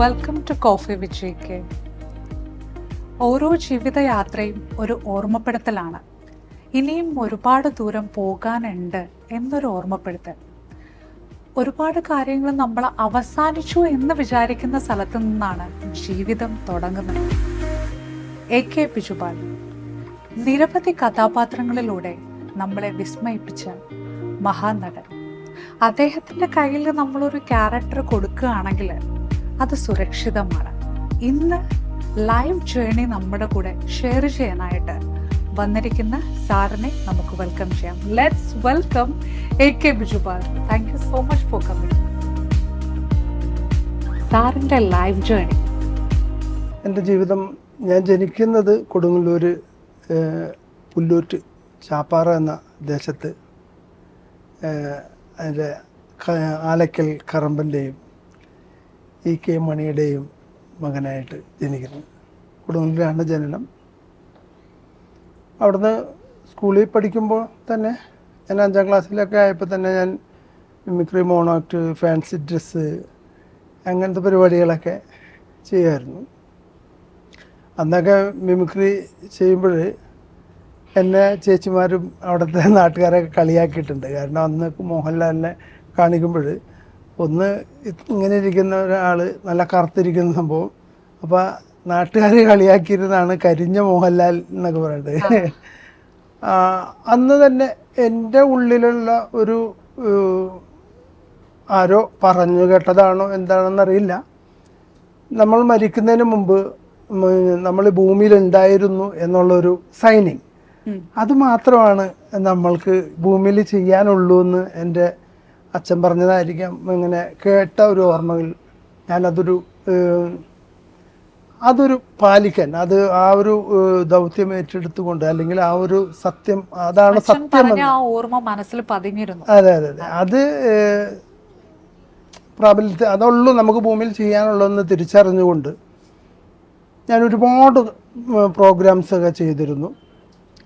Welcome to coffee with JK. ഓരോ ജീവിതയാത്രയും ഒരു ഓർമ്മപ്പെടുത്തലാണ്. ഇനിയും ഒരുപാട് ദൂരം പോകാനുണ്ട് എന്നൊരു ഓർമ്മപ്പെടുത്തൽ. ഒരുപാട് കാര്യങ്ങൾ നമ്മൾ അവസാനിച്ചു എന്ന് വിചാരിക്കുന്ന സ്ഥലത്തു നിന്നാണ് ജീവിതം തുടങ്ങുന്നത്. AK ബിജുപാൽ നിരവധി കഥാപാത്രങ്ങളിലൂടെ നമ്മളെ വിസ്മയിപ്പിച്ച മഹാനടൻ. അദ്ദേഹത്തിൻ്റെ കയ്യിൽ നമ്മളൊരു ക്യാരക്ടർ കൊടുക്കുകയാണെങ്കിൽ അത് സുരക്ഷിതമാണ്. ഇന്ന് ലൈവ് ജേർണി നമ്മുടെ കൂടെ ഷെയർ ചെയ്യാനായിട്ട് വന്നിരിക്കുന്ന സാറിനെ നമുക്ക് വെൽക്കം ചെയ്യാം. Let's welcome AK Bijupal. Thank you so much for coming. സാറിൻ്റെ ലൈവ് ജേർണി. എൻ്റെ ജീവിതം, ഞാൻ ജനിക്കുന്നത് കൊടുങ്ങല്ലൂർ പുല്ലൂറ്റ് ചാപ്പാറ എന്ന ദേശത്ത്, അതിൻ്റെ ആലക്കൽ കറമ്പൻ്റെയും EK മണിയുടെയും മകനായിട്ട് ജനിക്കുന്നു. കൊടുങ്ങല്ലൂരാണ് ജനനം. അവിടുന്ന് സ്കൂളിൽ പഠിക്കുമ്പോൾ തന്നെ ഞാൻ 5ാം ക്ലാസ്സിലൊക്കെ ആയപ്പോൾ തന്നെ ഞാൻ mimicry, mono act, fancy dress, അങ്ങനത്തെ പരിപാടികളൊക്കെ ചെയ്യുമായിരുന്നു. അന്നൊക്കെ മിമിക്രി ചെയ്യുമ്പോൾ എന്നെ ചേച്ചിമാരും അവിടുത്തെ നാട്ടുകാരൊക്കെ കളിയാക്കിയിട്ടുണ്ട്. കാരണം അന്ന് മോഹൻലാലിനെ കാണിക്കുമ്പോൾ ഒന്ന് ഇങ്ങനെ ഇരിക്കുന്ന ഒരാൾ, നല്ല കറുത്തിരിക്കുന്ന സംഭവം, അപ്പോൾ നാട്ടുകാർ കളിയാക്കിയിരുന്നാണ് കരിഞ്ഞ മോഹൻലാൽ എന്നൊക്കെ പറയുന്നത്. അന്ന് തന്നെ എൻ്റെ ഉള്ളിലുള്ള ഒരു ആരോ പറഞ്ഞു കേട്ടതാണോ എന്താണെന്നറിയില്ല, നമ്മൾ മരിക്കുന്നതിന് മുമ്പ് നമ്മൾ ഭൂമിയിലുണ്ടായിരുന്നു എന്നുള്ളൊരു സൈനിങ്, അത് മാത്രമാണ് നമ്മൾക്ക് ഭൂമിയിൽ ചെയ്യാനുള്ളൂ എന്ന് എൻ്റെ അച്ഛൻ പറഞ്ഞതായിരിക്കാം. ഇങ്ങനെ കേട്ട ഒരു ഓർമ്മകൾ അതൊരു പാലിക്കാൻ, അത് ആ ഒരു ദൗത്യം ഏറ്റെടുത്തുകൊണ്ട്, അല്ലെങ്കിൽ ആ ഒരു സത്യം, അതാണ് സത്യം, ഓർമ്മ മനസ്സിൽ പതിഞ്ഞിരുന്നു. അതെ അതെ അതെ, അത് പ്രാബല്യത്തിൽ അതുള്ളൂ നമുക്ക് ഭൂമിയിൽ ചെയ്യാനുള്ളതെന്ന് തിരിച്ചറിഞ്ഞുകൊണ്ട് ഞാൻ ഒരുപാട് പ്രോഗ്രാംസൊക്കെ ചെയ്തിരുന്നു.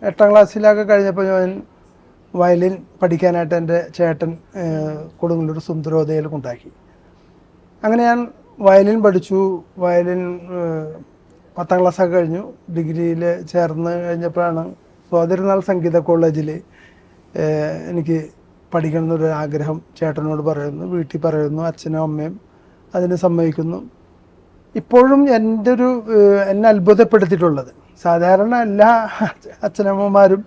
8ാം ക്ലാസ്സിലൊക്കെ കഴിഞ്ഞപ്പോൾ ഞാൻ വയലിൻ പഠിക്കാനായിട്ട് എൻ്റെ ചേട്ടൻ കൊടുങ്ങല്ലൂർ സുന്ദരോദയയിൽ കൊണ്ടാക്കി. അങ്ങനെ ഞാൻ വയലിൻ പഠിച്ചു. വയലിൻ 10ാം ക്ലാസ്സൊക്കെ കഴിഞ്ഞു. ഡിഗ്രിയിൽ ചേർന്ന് കഴിഞ്ഞപ്പോഴാണ് സ്വാതിരുന്നാൾ സംഗീത കോളേജിൽ എനിക്ക് പഠിക്കണം എന്നൊരു ആഗ്രഹം ചേട്ടനോട് പറയുന്നു, വീട്ടിൽ പറയുന്നു, അച്ഛനും അമ്മയും അതിന് സമ്മതിക്കുന്നു. ഇപ്പോഴും എന്നെ അത്ഭുതപ്പെടുത്തിയിട്ടുള്ളത്, സാധാരണ എല്ലാ അച്ഛനമ്മമാരും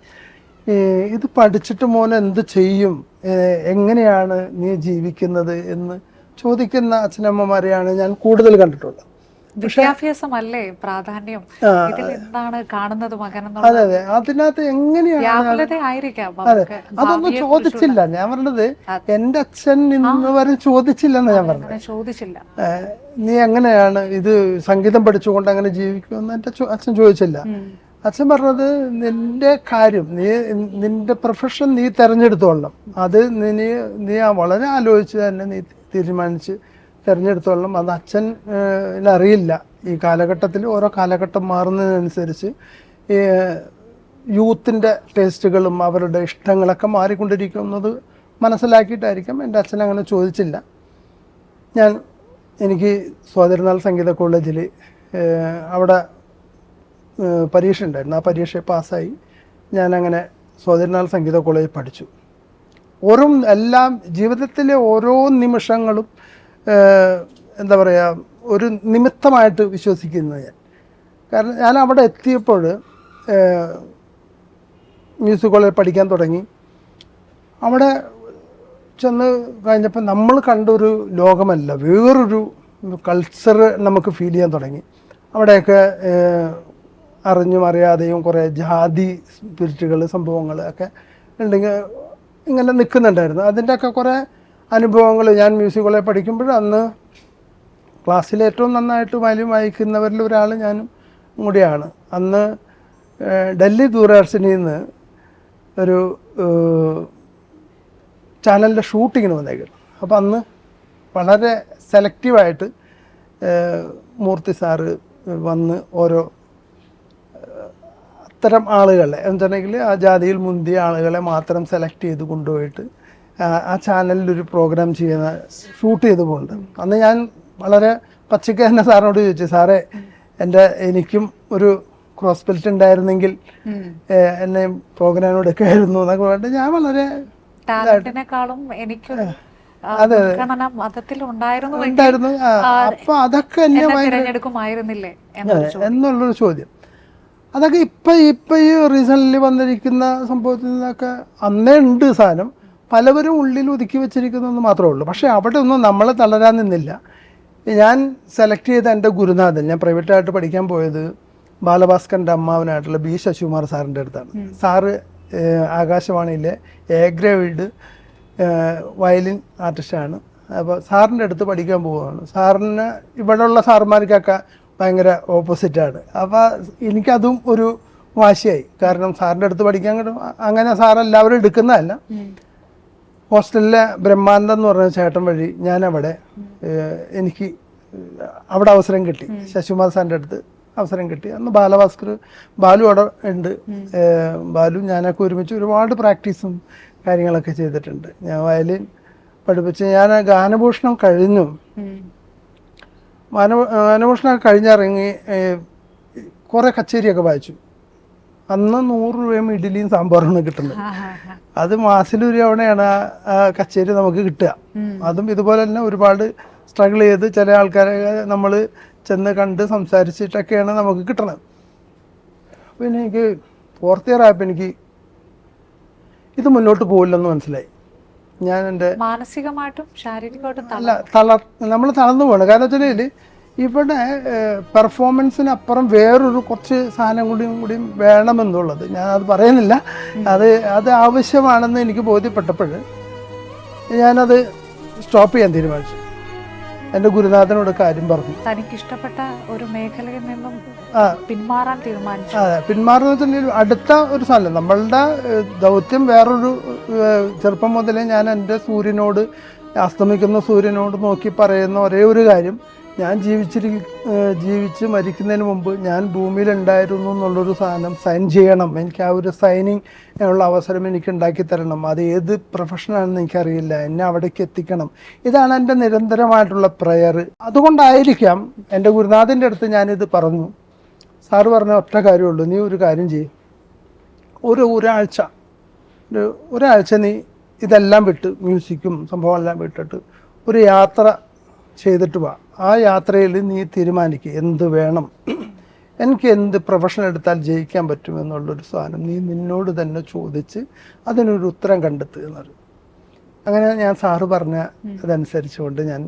ഇത് പഠിച്ചിട്ട് മോൻ എന്ത് ചെയ്യും, എങ്ങനെയാണ് നീ ജീവിക്കുന്നത് എന്ന് ചോദിക്കുന്ന അച്ഛനമ്മമാരെയാണ് ഞാൻ കൂടുതൽ കണ്ടിട്ടുള്ളത്. വിദ്യാഭ്യാസമല്ലേ പ്രാധാന്യം, എന്താണ് കാണുന്നത് മകൻ? അതെ അതെ, അതിനകത്ത് എങ്ങനെയാണ്, അതെ, അതൊന്നും ചോദിച്ചില്ല. ഞാൻ പറഞ്ഞത് എൻ്റെ അച്ഛൻ ഇന്ന് വരെ ചോദിച്ചില്ലെന്ന് ഞാൻ പറഞ്ഞത്. നീ എങ്ങനെയാണ് ഇത് സംഗീതം പഠിച്ചുകൊണ്ട് അങ്ങനെ ജീവിക്കുമെന്ന് എൻ്റെ അച്ഛൻ ചോദിച്ചില്ല. അച്ഛൻ പറഞ്ഞത്, നിന്റെ കാര്യം, നിന്റെ പ്രൊഫഷൻ നീ തിരഞ്ഞെടുത്തോളണം, അത് നീ വളരെ ആലോചിച്ച് തന്നെ നീ തീരുമാനിച്ച് തിരഞ്ഞെടുത്തോളണം. അത് അച്ഛനറിയില്ല. ഈ കാലഘട്ടത്തിൽ ഓരോ കാലഘട്ടം മാറുന്നതിനനുസരിച്ച് ഈ യൂത്തിൻ്റെ ടേസ്റ്റുകളും അവരുടെ ഇഷ്ടങ്ങളൊക്കെ മാറിക്കൊണ്ടിരിക്കുന്നത് മനസ്സിലാക്കിയിട്ടായിരിക്കും എൻ്റെ അച്ഛൻ അങ്ങനെ ചോദിച്ചില്ല. എനിക്ക് സ്വാതിരുന്നാൾ സംഗീത കോളേജിൽ അവിടെ പരീക്ഷ ഉണ്ടായിരുന്നു. ആ പരീക്ഷ പാസ്സായി ഞാനങ്ങനെ സ്വാതിരുന്നാൾ സംഗീത കോളേജിൽ പഠിച്ചു. എല്ലാം ജീവിതത്തിലെ ഓരോ നിമിഷങ്ങളും എന്താ പറയുക, ഒരു നിമിത്തമായിട്ട് വിശ്വസിക്കുന്നത് ഞാൻ. കാരണം ഞാൻ അവിടെ എത്തിയപ്പോൾ മ്യൂസിക് കോളേജിൽ പഠിക്കാൻ തുടങ്ങി. അവിടെ ചെന്ന് കഴിഞ്ഞപ്പോൾ നമ്മൾ കണ്ടൊരു ലോകമല്ല, വേറൊരു കൾച്ചർ നമുക്ക് ഫീൽ ചെയ്യാൻ തുടങ്ങി. അവിടെയൊക്കെ അറിഞ്ഞും അറിയാതെയും കുറേ ജാതി സ്പിരിറ്റുകൾ, സംഭവങ്ങൾ ഒക്കെ ഉണ്ടെങ്കിൽ ഇങ്ങനെ നിൽക്കുന്നുണ്ടായിരുന്നു. അതിൻ്റെയൊക്കെ കുറേ അനുഭവങ്ങൾ ഞാൻ മ്യൂസിക് കോളേജിൽ പഠിക്കുമ്പോൾ, അന്ന് ക്ലാസ്സിൽ ഏറ്റവും നന്നായിട്ട് വയലിൻ വായിക്കുന്നവരിൽ ഒരാൾ ഞാനും കൂടിയാണ്. അന്ന് ഡൽഹി ദൂരദർശനിൽ നിന്ന് ഒരു ചാനലിൻ്റെ ഷൂട്ടിങ്ങിന് വന്നേക്കുന്നു. അപ്പോൾ അന്ന് വളരെ സെലക്റ്റീവായിട്ട് മൂർത്തി സാറ് വന്ന് ഓരോ അത്തരം ആളുകളെ എന്നുവെച്ചിട്ടുണ്ടെങ്കിൽ ആ ജാതിയിൽ മുന്തിയ ആളുകളെ മാത്രം സെലക്ട് ചെയ്ത് കൊണ്ടുപോയിട്ട് ആ ചാനലിലൊരു പ്രോഗ്രാം ഷൂട്ട് ചെയ്ത് പോകുന്നുണ്ട്. അന്ന് ഞാൻ വളരെ പച്ചയ്ക്ക് തന്നെ സാറിനോട് ചോദിച്ചു, സാറേ എനിക്കും ഒരു ക്രോസ് ബെൽറ്റ് ഉണ്ടായിരുന്നെങ്കിൽ എന്നെ പ്രോഗ്രാമിനോട് ഒക്കെ ആയിരുന്നു എന്നൊക്കെ പറഞ്ഞിട്ട് ഞാൻ വളരെ ടാലന്റിനെക്കാളും എനിക്ക് ഉണ്ടായിരുന്നു. അപ്പൊ അതൊക്കെ എന്നെ തിരഞ്ഞെടുക്കുമായിരുന്നില്ലേ എന്നുള്ളൊരു ചോദ്യം. അതൊക്കെ ഇപ്പൊ ഈ റീസെന്റ് വന്നിരിക്കുന്ന സംഭവത്തിൽ നിന്നൊക്കെ അന്നേ ഉണ്ട് സാധനം, പലവരും ഉള്ളിൽ ഒതുക്കി വെച്ചിരിക്കുന്നതെന്ന് മാത്രമേ ഉള്ളൂ. പക്ഷെ അവിടെ ഒന്നും നമ്മളെ തളരാൻ നിന്നില്ല. ഞാൻ സെലക്ട് ചെയ്ത എൻ്റെ ഗുരുനാഥൻ, ഞാൻ പ്രൈവറ്റായിട്ട് പഠിക്കാൻ പോയത് ബാലഭാസ്കറിൻ്റെ അമ്മാവനായിട്ടുള്ള ബി ശശികുമാർ സാറിൻ്റെ അടുത്താണ്. സാറ് ആകാശവാണിയിലെ എ ഗ്രേഡ് വയലിൻ ആർട്ടിസ്റ്റാണ്. അപ്പോൾ സാറിൻ്റെ അടുത്ത് പഠിക്കാൻ പോവുകയാണ്. സാറിന് ഇവിടെയുള്ള സാറുമാർക്കൊക്കെ ഭയങ്കര ഓപ്പോസിറ്റാണ്. അപ്പോൾ എനിക്കതും ഒരു വാശിയായി. കാരണം സാറിൻ്റെ അടുത്ത് പഠിക്കാൻ അങ്ങനെ സാറെല്ലാവരും എടുക്കുന്നതല്ല. ഹോസ്റ്റലിലെ ബ്രഹ്മാനന്ദം എന്ന് പറഞ്ഞ ചേട്ടൻ വഴി ഞാനവിടെ എനിക്ക് അവിടെ അവസരം കിട്ടി. ശശികുമാർ സാറിൻ്റെ അടുത്ത് അവസരം കിട്ടി. അന്ന് ബാലു അവിടെ ഉണ്ട്. ബാലു ഞാനൊക്കെ ഒരുമിച്ച് ഒരുപാട് പ്രാക്ടീസും കാര്യങ്ങളൊക്കെ ചെയ്തിട്ടുണ്ട്. ഞാൻ വയലിൻ പഠിപ്പിച്ച് ഞാൻ ഗാനഭൂഷണം കഴിഞ്ഞു. ഗാനഭൂഷണമൊക്കെ കഴിഞ്ഞിറങ്ങി കുറേ കച്ചേരിയൊക്കെ വായിച്ചു. അന്ന് 100 രൂപയും ഇഡ്ഡലിയും സാമ്പാറാണ് കിട്ടുന്നത്. അത് മാസത്തിലൊരു തവണയാണ് ആ കച്ചേരി നമുക്ക് കിട്ടുക. അതും ഇതുപോലെ തന്നെ ഒരുപാട് സ്ട്രഗിൾ ചെയ്ത് ചില ആൾക്കാരെ നമ്മൾ ചെന്ന് കണ്ട് സംസാരിച്ചിട്ടൊക്കെയാണ് നമുക്ക് കിട്ടണത്. പിന്നെ എനിക്ക് 4th ഇയർ ആയപ്പോൾ എനിക്ക് ഇത് മുന്നോട്ട് പോകില്ലെന്ന് മനസ്സിലായി. ഞാൻ എൻ്റെ മാനസികമായിട്ടും ശാരീരികമായിട്ടും നമ്മൾ തളർന്നു പോകണം. കാരണം വെച്ചാൽ ഇവിടെ പെർഫോമൻസിനപ്പുറം വേറൊരു കുറച്ച് സാധനം കൂടിയും വേണമെന്നുള്ളത് ഞാൻ അത് പറയുന്നില്ല. അത് ആവശ്യമാണെന്ന് എനിക്ക് ബോധ്യപ്പെട്ടപ്പോൾ ഞാനത് സ്റ്റോപ്പ് ചെയ്യാൻ തീരുമാനിച്ചു. എൻ്റെ ഗുരുനാഥനോട് കാര്യം പറഞ്ഞു. തനിക്ക് ഇഷ്ടപ്പെട്ട ഒരു മേഖലയിൽ നിന്നും പിന്മാറാൻ തീരുമാനിച്ചു. അതെ, പിന്മാറുന്ന വെച്ചിട്ടുണ്ടെങ്കിൽ അടുത്ത ഒരു സാധനം നമ്മളുടെ ദൗത്യം വേറൊരു. ചെറുപ്പം മുതലേ ഞാൻ എൻ്റെ സൂര്യനോട്, അസ്തമിക്കുന്ന സൂര്യനോട് നോക്കി പറയുന്ന ഒരേ ഒരു കാര്യം, ഞാൻ ജീവിച്ച് മരിക്കുന്നതിന് മുമ്പ് ഞാൻ ഭൂമിയിലുണ്ടായിരുന്നു എന്നുള്ളൊരു സാധനം സൈൻ ചെയ്യണം. എനിക്ക് ആ ഒരു സൈനിങ് ഉള്ള അവസരം എനിക്ക് ഉണ്ടാക്കി തരണം. അത് ഏത് പ്രൊഫഷനാണെന്ന് എനിക്കറിയില്ല, എന്നെ അവിടേക്ക് എത്തിക്കണം. ഇതാണ് എൻ്റെ നിരന്തരമായിട്ടുള്ള പ്രയർ. അതുകൊണ്ടായിരിക്കാം എൻ്റെ ഗുരുനാഥൻ്റെ അടുത്ത് ഞാനിത് പറഞ്ഞു. സാറ് പറഞ്ഞ ഒറ്റ കാര്യമുള്ളൂ, നീ ഒരു കാര്യം ചെയ്യും, ഒരാഴ്ച നീ ഇതെല്ലാം വിട്ട്, മ്യൂസിക്കും സംഭവമെല്ലാം വിട്ടിട്ട് ഒരു യാത്ര ചെയ്തിട്ട് വാ. ആ യാത്രയിൽ നീ തീരുമാനിക്കുക എന്ത് വേണം, എനിക്ക് എന്ത് പ്രൊഫഷൻ എടുത്താൽ ജയിക്കാൻ പറ്റുമെന്നുള്ളൊരു സാധനം നീ നിന്നോട് തന്നെ ചോദിച്ച് അതിനൊരു ഉത്തരം കണ്ടെത്തുക എന്നത്. അങ്ങനെ ഞാൻ സാറ് പറഞ്ഞ അതനുസരിച്ചുകൊണ്ട് ഞാൻ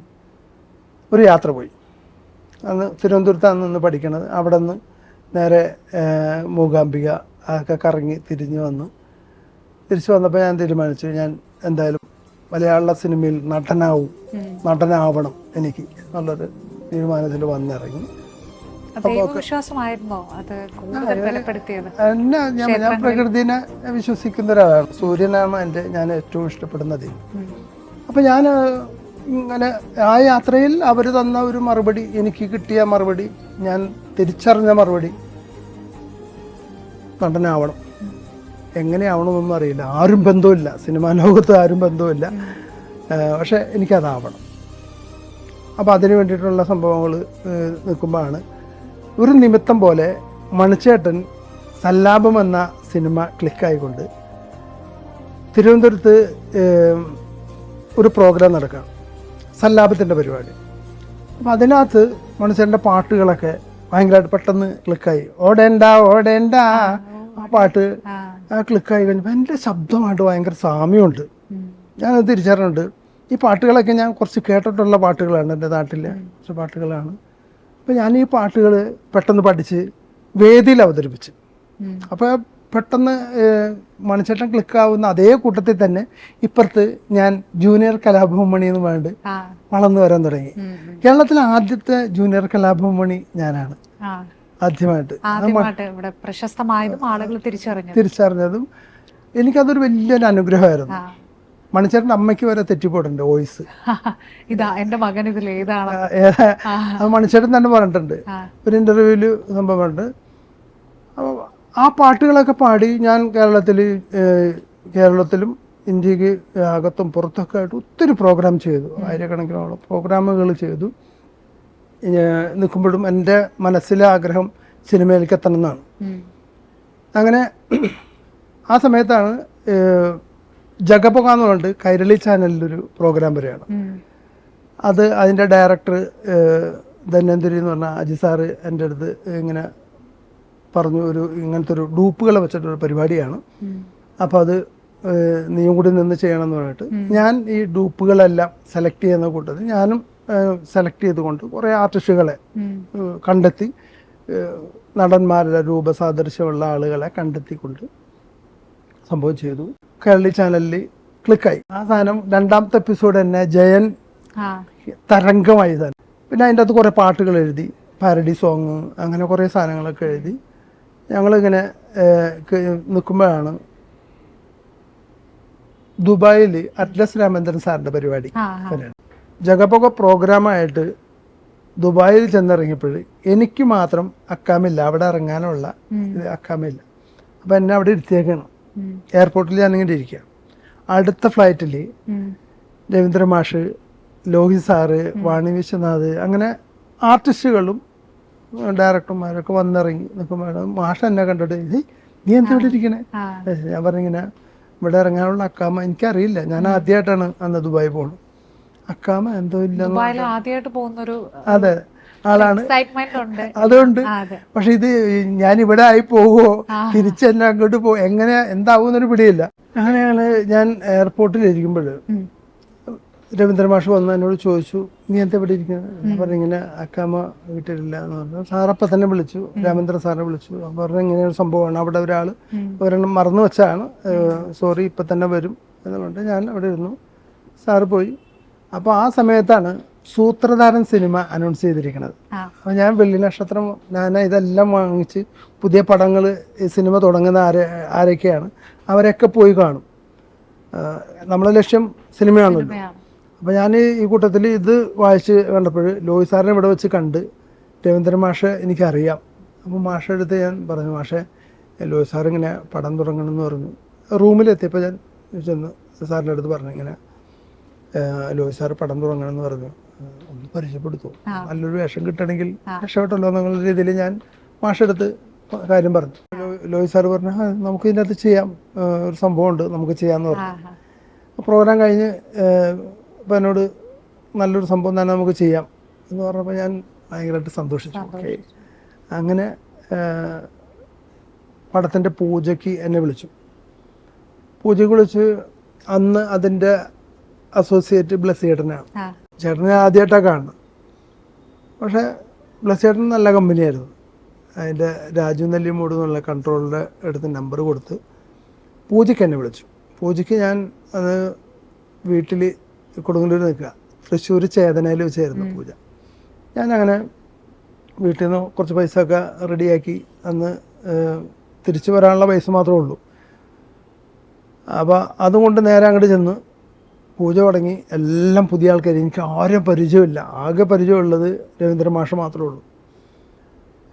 ഒരു യാത്ര പോയി. അന്ന് തിരുവനന്തപുരത്താണ് നിന്ന് പഠിക്കണത്. അവിടെ നിന്ന് നേരെ മൂകാംബിക അതൊക്കെ കറങ്ങി തിരിച്ചു വന്നപ്പോൾ ഞാൻ തീരുമാനിച്ചു, ഞാൻ എന്തായാലും മലയാള സിനിമയിൽ നടനാവണം എനിക്ക് എന്നുള്ളൊരു തീരുമാനത്തിൽ വന്നിറങ്ങി. ഞാൻ പ്രകൃതിനെ വിശ്വസിക്കുന്ന ഒരാളാണ്. സൂര്യനാണ് ഞാൻ ഏറ്റവും ഇഷ്ടപ്പെടുന്ന ദൈവം. അപ്പം ഞാൻ ഇങ്ങനെ ആ യാത്രയിൽ അവർ തന്ന ഒരു മറുപടി, എനിക്ക് കിട്ടിയ മറുപടി, ഞാൻ തിരിച്ചറിഞ്ഞ മറുപടി, നടനാവണം. എങ്ങനെയാവണമെന്നൊന്നും അറിയില്ല, ആരും ബന്ധമില്ല, സിനിമാ ലോകത്ത് ആരും ബന്ധമില്ല, പക്ഷെ എനിക്കതാവണം. അപ്പോൾ അതിന് വേണ്ടിയിട്ടുള്ള സംഭവങ്ങൾ നിൽക്കുമ്പോഴാണ് ഒരു നിമിത്തം പോലെ മണിച്ചേട്ടൻ സല്ലാപം എന്ന സിനിമ ക്ലിക്കായിക്കൊണ്ട് തിരുവനന്തപുരത്ത് ഒരു പ്രോഗ്രാം നടക്കുകയാണ്, സല്ലാപത്തിൻ്റെ പരിപാടി. അപ്പം അതിനകത്ത് മണിച്ചേട്ടൻ്റെ പാട്ടുകളൊക്കെ ഭയങ്കരമായിട്ട് പെട്ടെന്ന് ക്ലിക്കായി. ഓടേണ്ട ആ പാട്ട് ക്ലിക്കായി കഴിഞ്ഞപ്പോൾ എൻ്റെ ശബ്ദമായിട്ട് ഭയങ്കര സാമ്യമുണ്ട്. ഞാനത് തിരിച്ചറിഞ്ഞിട്ടുണ്ട്. ഈ പാട്ടുകളൊക്കെ ഞാൻ കുറച്ച് കേട്ടിട്ടുള്ള പാട്ടുകളാണ്, എൻ്റെ നാട്ടിലെ കുറച്ച് പാട്ടുകളാണ്. അപ്പോൾ ഞാൻ ഈ പാട്ടുകൾ പെട്ടെന്ന് പഠിച്ച് വേദിയിൽ അവതരിപ്പിച്ച്. അപ്പോൾ പെട്ടെന്ന് മണിച്ചേട്ടൻ ക്ലിക്കാവുന്ന അതേ കൂട്ടത്തിൽ തന്നെ ഇപ്പുറത്ത് ഞാൻ ജൂനിയർ കലാഭവൻ എന്ന് വേണ്ടി വളർന്നു വരാൻ തുടങ്ങി. കേരളത്തിലെ ആദ്യത്തെ ജൂനിയർ കലാഭവൻ മണി ഞാനാണ് ആദ്യമായിട്ട് പ്രശസ്തമായതും ആളുകൾ തിരിച്ചറിഞ്ഞതും. എനിക്കതൊരു വലിയൊരു അനുഗ്രഹമായിരുന്നു. മണിച്ചേട്ടൻ്റെ അമ്മയ്ക്ക് വരെ തെറ്റിപ്പോയിട്ടുണ്ട് വോയിസ്. ഇതാ എൻ്റെ മകൻ ഇതിൽ ഏതാണ് അത് മണിച്ചേട്ടൻ തന്നെ പറഞ്ഞിട്ടുണ്ട് ഒരു ഇന്റർവ്യൂവിൽ സംഭവമുണ്ട്. അപ്പോൾ ആ പാട്ടുകളൊക്കെ പാടി ഞാൻ കേരളത്തിലും ഇന്ത്യക്ക് അകത്തും പുറത്തൊക്കെ ആയിട്ട് ഒത്തിരി പ്രോഗ്രാം ചെയ്തു. ആയിരക്കണക്കിനോളം പ്രോഗ്രാമുകൾ ചെയ്തു. നിൽക്കുമ്പോഴും എൻ്റെ മനസ്സിലെ ആഗ്രഹം സിനിമയിലേക്ക് എത്തണം എന്നാണ്. അങ്ങനെ ആ സമയത്താണ് ജഗപൊക എന്ന് പറഞ്ഞിട്ട് കൈരളി ചാനലിലൊരു പ്രോഗ്രാം വരികയാണ്. അതിൻ്റെ ഡയറക്ടർ ധന്വന്തരി എന്ന് പറഞ്ഞ അജി സാറ് എൻ്റെ അടുത്ത് ഇങ്ങനെ പറഞ്ഞു, ഇങ്ങനത്തെ ഒരു ഡൂപ്പുകളെ വെച്ചിട്ടൊരു പരിപാടിയാണ്, അപ്പോൾ അത് നീയും കൂടി നിന്ന് ചെയ്യണമെന്ന് പറഞ്ഞിട്ട് ഞാൻ ഈ ഡൂപ്പുകളെല്ലാം സെലക്ട് ചെയ്യുന്ന കൂട്ടത്തിൽ ഞാനും സെലക്ട് ചെയ്തുകൊണ്ട് കുറേ ആർട്ടിസ്റ്റുകളെ കണ്ടെത്തി, നടന്മാരുടെ രൂപസാദൃശ്യമുള്ള ആളുകളെ കണ്ടെത്തിക്കൊണ്ട് സംഭവം ചെയ്തു. കേരളി ചാനലിൽ ക്ലിക്കായി. ആ സാധനം 2ാമത്തെ എപ്പിസോഡ് തന്നെ ജയൻ തരംഗമായി തന്നെ. പിന്നെ അതിൻ്റെ അകത്ത് കുറേ പാട്ടുകൾ എഴുതി, പാരഡി സോങ്, അങ്ങനെ കുറേ സാധനങ്ങളൊക്കെ എഴുതി. ഞങ്ങളിങ്ങനെ നിൽക്കുമ്പോഴാണ് ദുബായിൽ അറ്റ്ലസ് രാമേന്ദ്രൻ സാറിൻ്റെ പരിപാടി വരെയാണ്. ജഗപൊക പ്രോഗ്രാമായിട്ട് ദുബായിൽ ചെന്നിറങ്ങിയപ്പോൾ എനിക്ക് മാത്രം അക്കാമില്ല, അവിടെ ഇറങ്ങാനുള്ള അക്കാമില്ല. അപ്പം എന്നെ അവിടെ ഇരുത്തിയേക്കാണ്. എയർപോർട്ടിൽ ഞാനിങ്ങനെ ഇരിക്കുക. അടുത്ത ഫ്ലൈറ്റിൽ രവീന്ദ്ര മാഷ്, ലോഹിത് സാറ്, വാണി വിശ്വനാഥ്, അങ്ങനെ ആർട്ടിസ്റ്റുകളും ഡയറക്ടർമാരൊക്കെ വന്നിറങ്ങി നിൽക്കുമ്പോൾ മാഷ് എന്നെ കണ്ടിട്ട് നീ എന്താ ഇവിടെ ഇരിക്കണേ? ഞാൻ പറഞ്ഞിങ്ങനെ ഇവിടെ ഇറങ്ങാനുള്ള അക്കാമ എനിക്കറിയില്ല, ഞാൻ ആദ്യമായിട്ടാണ് അന്ന് ദുബായി പോകുന്നത്. അക്കാമ എന്തോ ഇല്ല, അതെ ആളാണ്, അതുകൊണ്ട്. പക്ഷെ ഇത് ഞാൻ ഇവിടെ ആയി പോവോ, തിരിച്ചെന്നെ അങ്ങോട്ട് എങ്ങനെ എന്താവുമെന്നൊരു പിടിയില്ല. അങ്ങനെയാണ് ഞാൻ എയർപോർട്ടിലിരിക്കുമ്പോൾ രവീന്ദ്ര മാഷ് വന്ന് എന്നോട് ചോദിച്ചു, നീ എന്താ ഇവിടെ ഇരിക്കുന്നത്? പറഞ്ഞിങ്ങനെ അക്കാമ വീട്ടിലില്ല എന്ന് പറഞ്ഞു. സാറപ്പം തന്നെ വിളിച്ചു, രാമേന്ദ്ര സാറിനെ വിളിച്ചു. പറഞ്ഞു ഇങ്ങനെ ഒരു സംഭവമാണ്, അവിടെ ഒരെണ്ണം മറന്നു വെച്ചാണ്, സോറി ഇപ്പം തന്നെ വരും എന്ന് പറഞ്ഞിട്ട് ഞാൻ അവിടെ ഇരുന്നു. സാറ് പോയി. അപ്പോൾ ആ സമയത്താണ് സൂത്രധാരൻ സിനിമ അനൗൺസ് ചെയ്തിരിക്കുന്നത്. അപ്പോൾ ഞാൻ വെള്ളി നക്ഷത്രം, ഞാൻ ഇതെല്ലാം വാങ്ങിച്ച് പുതിയ പടങ്ങൾ സിനിമ തുടങ്ങുന്ന ആരൊക്കെയാണ് അവരൊക്കെ പോയി കാണും. നമ്മളെ ലക്ഷ്യം സിനിമയാണല്ലോ. അപ്പോൾ ഞാൻ ഈ കൂട്ടത്തിൽ ഇത് വായിച്ച് കണ്ടപ്പോൾ ലോഹിത് സാറിനെ ഇവിടെ വെച്ച് കണ്ട്, രവീന്ദ്രൻ മാഷെ എനിക്കറിയാം. അപ്പോൾ മാഷെ അടുത്ത് ഞാൻ പറഞ്ഞു, മാഷെ ലോഹിത് സാറിങ്ങനെ പടം തുടങ്ങണമെന്ന് പറഞ്ഞു. റൂമിലെത്തിയപ്പോൾ ഞാൻ ചെന്ന് സാറിൻ്റെ അടുത്ത് പറഞ്ഞു, ഇങ്ങനെ ലോഹിത് സാറ് പടം തുടങ്ങണമെന്ന് പറഞ്ഞു, ഒന്ന് പരിചയപ്പെടുത്തു, നല്ലൊരു വേഷം കിട്ടണമെങ്കിൽ രക്ഷപ്പെട്ടല്ലോ എന്നുള്ള രീതിയിൽ ഞാൻ മാഷെടുത്ത് കാര്യം പറഞ്ഞു. ലോഹിത് സാറ് പറഞ്ഞു, നമുക്ക് ഇതിൻ്റെ അകത്ത് ചെയ്യാം, ഒരു സംഭവമുണ്ട്, നമുക്ക് ചെയ്യാമെന്ന് പറഞ്ഞു. പ്രോഗ്രാം കഴിഞ്ഞ് അപ്പം എന്നോട് നല്ലൊരു സംഭവം തന്നെ നമുക്ക് ചെയ്യാം എന്ന് പറഞ്ഞപ്പോൾ ഞാൻ ഭയങ്കരമായിട്ട് സന്തോഷിച്ചു. ഓക്കെ, അങ്ങനെ പടത്തിൻ്റെ പൂജയ്ക്ക് എന്നെ വിളിച്ചു. പൂജയ്ക്ക് വിളിച്ച് അന്ന് അതിൻ്റെ അസോസിയേറ്റ് ബ്ലസ് ചേട്ടനാണ്. ചേട്ടനെ ആദ്യമായിട്ടാണ് കാണുന്നത്. പക്ഷേ ബ്ലസ് ചേട്ടൻ നല്ല കമ്പനിയായിരുന്നു. അതിൻ്റെ രാജു നെല്ലിമൂട് എന്നുള്ള കൺട്രോളിൻ്റെ അടുത്ത് നമ്പർ കൊടുത്ത് പൂജയ്ക്ക് എന്നെ വിളിച്ചു. പൂജയ്ക്ക് ഞാൻ അത് വീട്ടിൽ കൊടുങ്ങല്ലൂർ നിൽക്കുക, തൃശ്ശൂർ ചേതനയിൽ വെച്ചായിരുന്നു പൂജ. ഞാനങ്ങനെ വീട്ടിൽ നിന്ന് കുറച്ച് പൈസ ഒക്കെ റെഡിയാക്കി, അന്ന് തിരിച്ചു വരാനുള്ള പൈസ മാത്രമേ ഉള്ളൂ. അപ്പോൾ അതുകൊണ്ട് നേരെ അങ്ങോട്ട് ചെന്ന് പൂജ തുടങ്ങി. എല്ലാം പുതിയ ആൾക്കാർ, എനിക്ക് ആരും പരിചയമില്ല, ആകെ പരിചയമുള്ളത് രവീന്ദ്ര മാഷ് മാത്രമേ ഉള്ളൂ.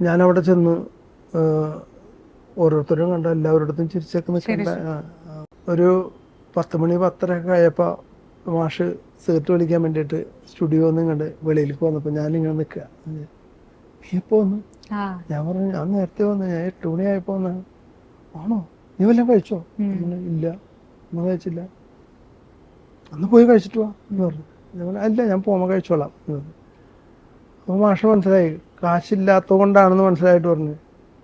ഞാനവിടെ ചെന്ന് ഓരോരുത്തരും കണ്ട എല്ലാവരുടെ ചിരിച്ചൊക്കെ നിൽക്കണ്ട. ഒരു 10 മണി 10:30 ആയപ്പോൾ മാഷ് സീറ്റ് വിളിക്കാൻ വേണ്ടിയിട്ട് സ്റ്റുഡിയോ ഒന്നും കണ്ട് വെളിയിലേക്ക് വന്നപ്പോൾ ഞാനിങ്ങനെ നിൽക്കുക. നീ എപ്പോൾ വന്നു? ഞാൻ പറഞ്ഞു, ഞാൻ നേരത്തെ വന്നു, ഞാൻ 8 മണിയായപ്പോൾ വന്നാണ്. ആണോ, നീ വല്ലതും കഴിച്ചോ? ഇല്ല, ഒന്നും കഴിച്ചില്ല. അന്ന് പോയി കഴിച്ചിട്ട് വാ എന്ന് പറഞ്ഞു. ഞാൻ അല്ല, ഞാൻ പോകുമ്പോൾ കഴിച്ചോളാം എന്ന് പറഞ്ഞു. അപ്പോൾ മാഷ് മനസ്സിലായി, കാശില്ലാത്തത് കൊണ്ടാണെന്ന് മനസ്സിലായിട്ട് പറഞ്ഞു,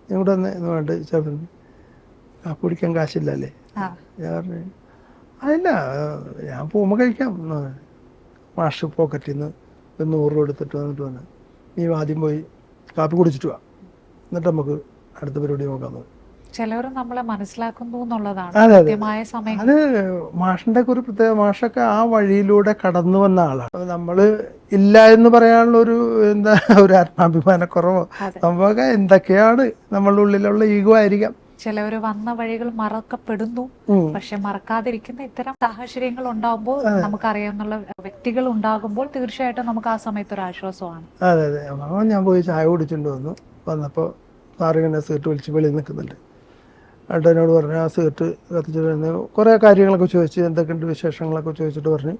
ഞാൻ ഇവിടെ വന്നേ എന്ന് പറഞ്ഞിട്ട് ചേട്ടൻ, കാപ്പി കുടിക്കാൻ കാശില്ലല്ലേ? ഞാൻ പറഞ്ഞു, അതില്ല, ഞാൻ പോകുമ്പോൾ കഴിക്കാം എന്ന് പറഞ്ഞു. മാഷ് പോക്കറ്റിൽ നിന്ന് 100 രൂപ എടുത്തിട്ട് വന്നിട്ട് പറഞ്ഞു, നീ ആദ്യം പോയി കാപ്പി കുടിച്ചിട്ട് വാ, എന്നിട്ട് നമുക്ക് അടുത്ത പരിപാടി നോക്കാൻ പറഞ്ഞു. ചിലവർ നമ്മളെ മനസ്സിലാക്കുന്നു എന്നുള്ളതാണ്. അത് മാഷിന്റെ ഒരു പ്രത്യേക, മാഷൊക്കെ ആ വഴിയിലൂടെ കടന്നു വന്ന ആളാണ്. നമ്മള് ഇല്ല എന്ന് പറയാനുള്ള ഒരു ആത്മാഭിമാനക്കുറവോ നമുക്ക് എന്തൊക്കെയാണ് നമ്മളുടെ ഉള്ളിലുള്ള ഈഗോ ആയിരിക്കാം. ചിലവര് വന്ന വഴികൾ മറക്കപ്പെടുന്നു, പക്ഷെ മറക്കാതിരിക്കുന്ന ഇത്തരം സാഹചര്യങ്ങൾ ഉണ്ടാകുമ്പോൾ, നമുക്കറിയാവുന്ന വ്യക്തികൾ ഉണ്ടാകുമ്പോൾ തീർച്ചയായിട്ടും നമുക്ക് ആ സമയത്ത് ഒരു ആശ്വാസമാണ്. അതെ അതെ. അപ്പോൾ ഞാൻ പോയി ചായ കുടിച്ചിട്ട് വന്നപ്പോൾ സാറിങ്ങനെ സീറ്റ് വിളിച്ച് വെളിയിൽ നിൽക്കുന്നുണ്ട്. എന്നിട്ട് എന്നോട് പറഞ്ഞു, ആ സീറ്റ് കത്തിച്ചിട്ട് കുറേ കാര്യങ്ങളൊക്കെ ചോദിച്ച്, എന്തൊക്കെയുണ്ട് വിശേഷങ്ങളൊക്കെ ചോദിച്ചിട്ട് പറഞ്ഞു,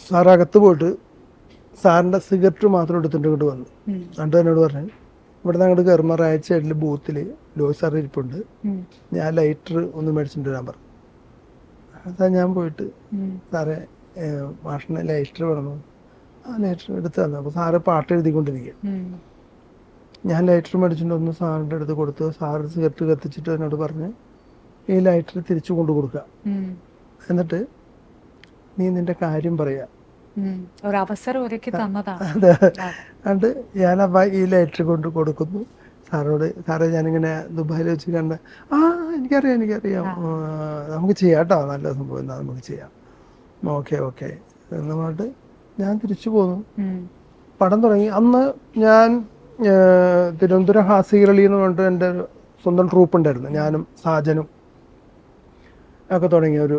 സാറകത്ത് പോയിട്ട് സാറിൻ്റെ സിഗരറ്റ് മാത്രം എടുത്തിട്ട് ഇങ്ങോട്ട് വന്നു. എന്നിട്ട് എന്നോട് പറഞ്ഞു, ഇവിടുന്ന് അങ്ങോട്ട് കയറുമ്പോൾ റൈറ്റ് സൈഡിൽ ബൂത്തിൽ ലോയ്സ് സാർ ഇരിപ്പുണ്ട്, ഞാൻ ലൈറ്റർ ഒന്ന് മേടിച്ചിട്ട് വരാൻ പറഞ്ഞു. അതാ ഞാൻ പോയിട്ട് സാറേ മാഷിന് ലൈറ്റർ വേണം. ആ ലൈറ്റർ എടുത്ത് തന്നു. അപ്പോൾ സാറ് പാട്ട് എഴുതിക്കൊണ്ടിരിക്കുക. ഞാൻ ലൈറ്റർ മേടിച്ചിട്ട് ഒന്ന് സാറിൻ്റെ അടുത്ത് കൊടുത്തു. സാറ് സിഗരറ്റ് കത്തിച്ചിട്ട് എന്നോട് പറഞ്ഞ് ഈ ലൈറ്റർ തിരിച്ചു കൊണ്ടു കൊടുക്കുക, എന്നിട്ട് നീ നിന്റെ കാര്യം പറയാ. അതെ. എന്നിട്ട് ഞാനപ്പോൾ ഈ ലൈറ്റർ കൊണ്ട് കൊടുക്കുന്നു സാറോട്. സാറേ ഞാനിങ്ങനെ ദുബായിൽ വെച്ച് കണ്ട എനിക്കറിയാം നമുക്ക് ചെയ്യാം കേട്ടോ, നല്ല സംഭവം എന്നാ നമുക്ക് ചെയ്യാം, ഓക്കെ എന്ന് പറഞ്ഞിട്ട് ഞാൻ തിരിച്ചു പോന്നു. പടം തുടങ്ങി. അന്ന് ഞാൻ തിരുവനന്തപുരം ഹാസ്യകേരളി എന്ന് പറഞ്ഞിട്ട് എൻ്റെ സ്വന്തം ട്രൂപ്പ് ഉണ്ടായിരുന്നു. ഞാനും സാജനും ഒക്കെ തുടങ്ങിയ ഒരു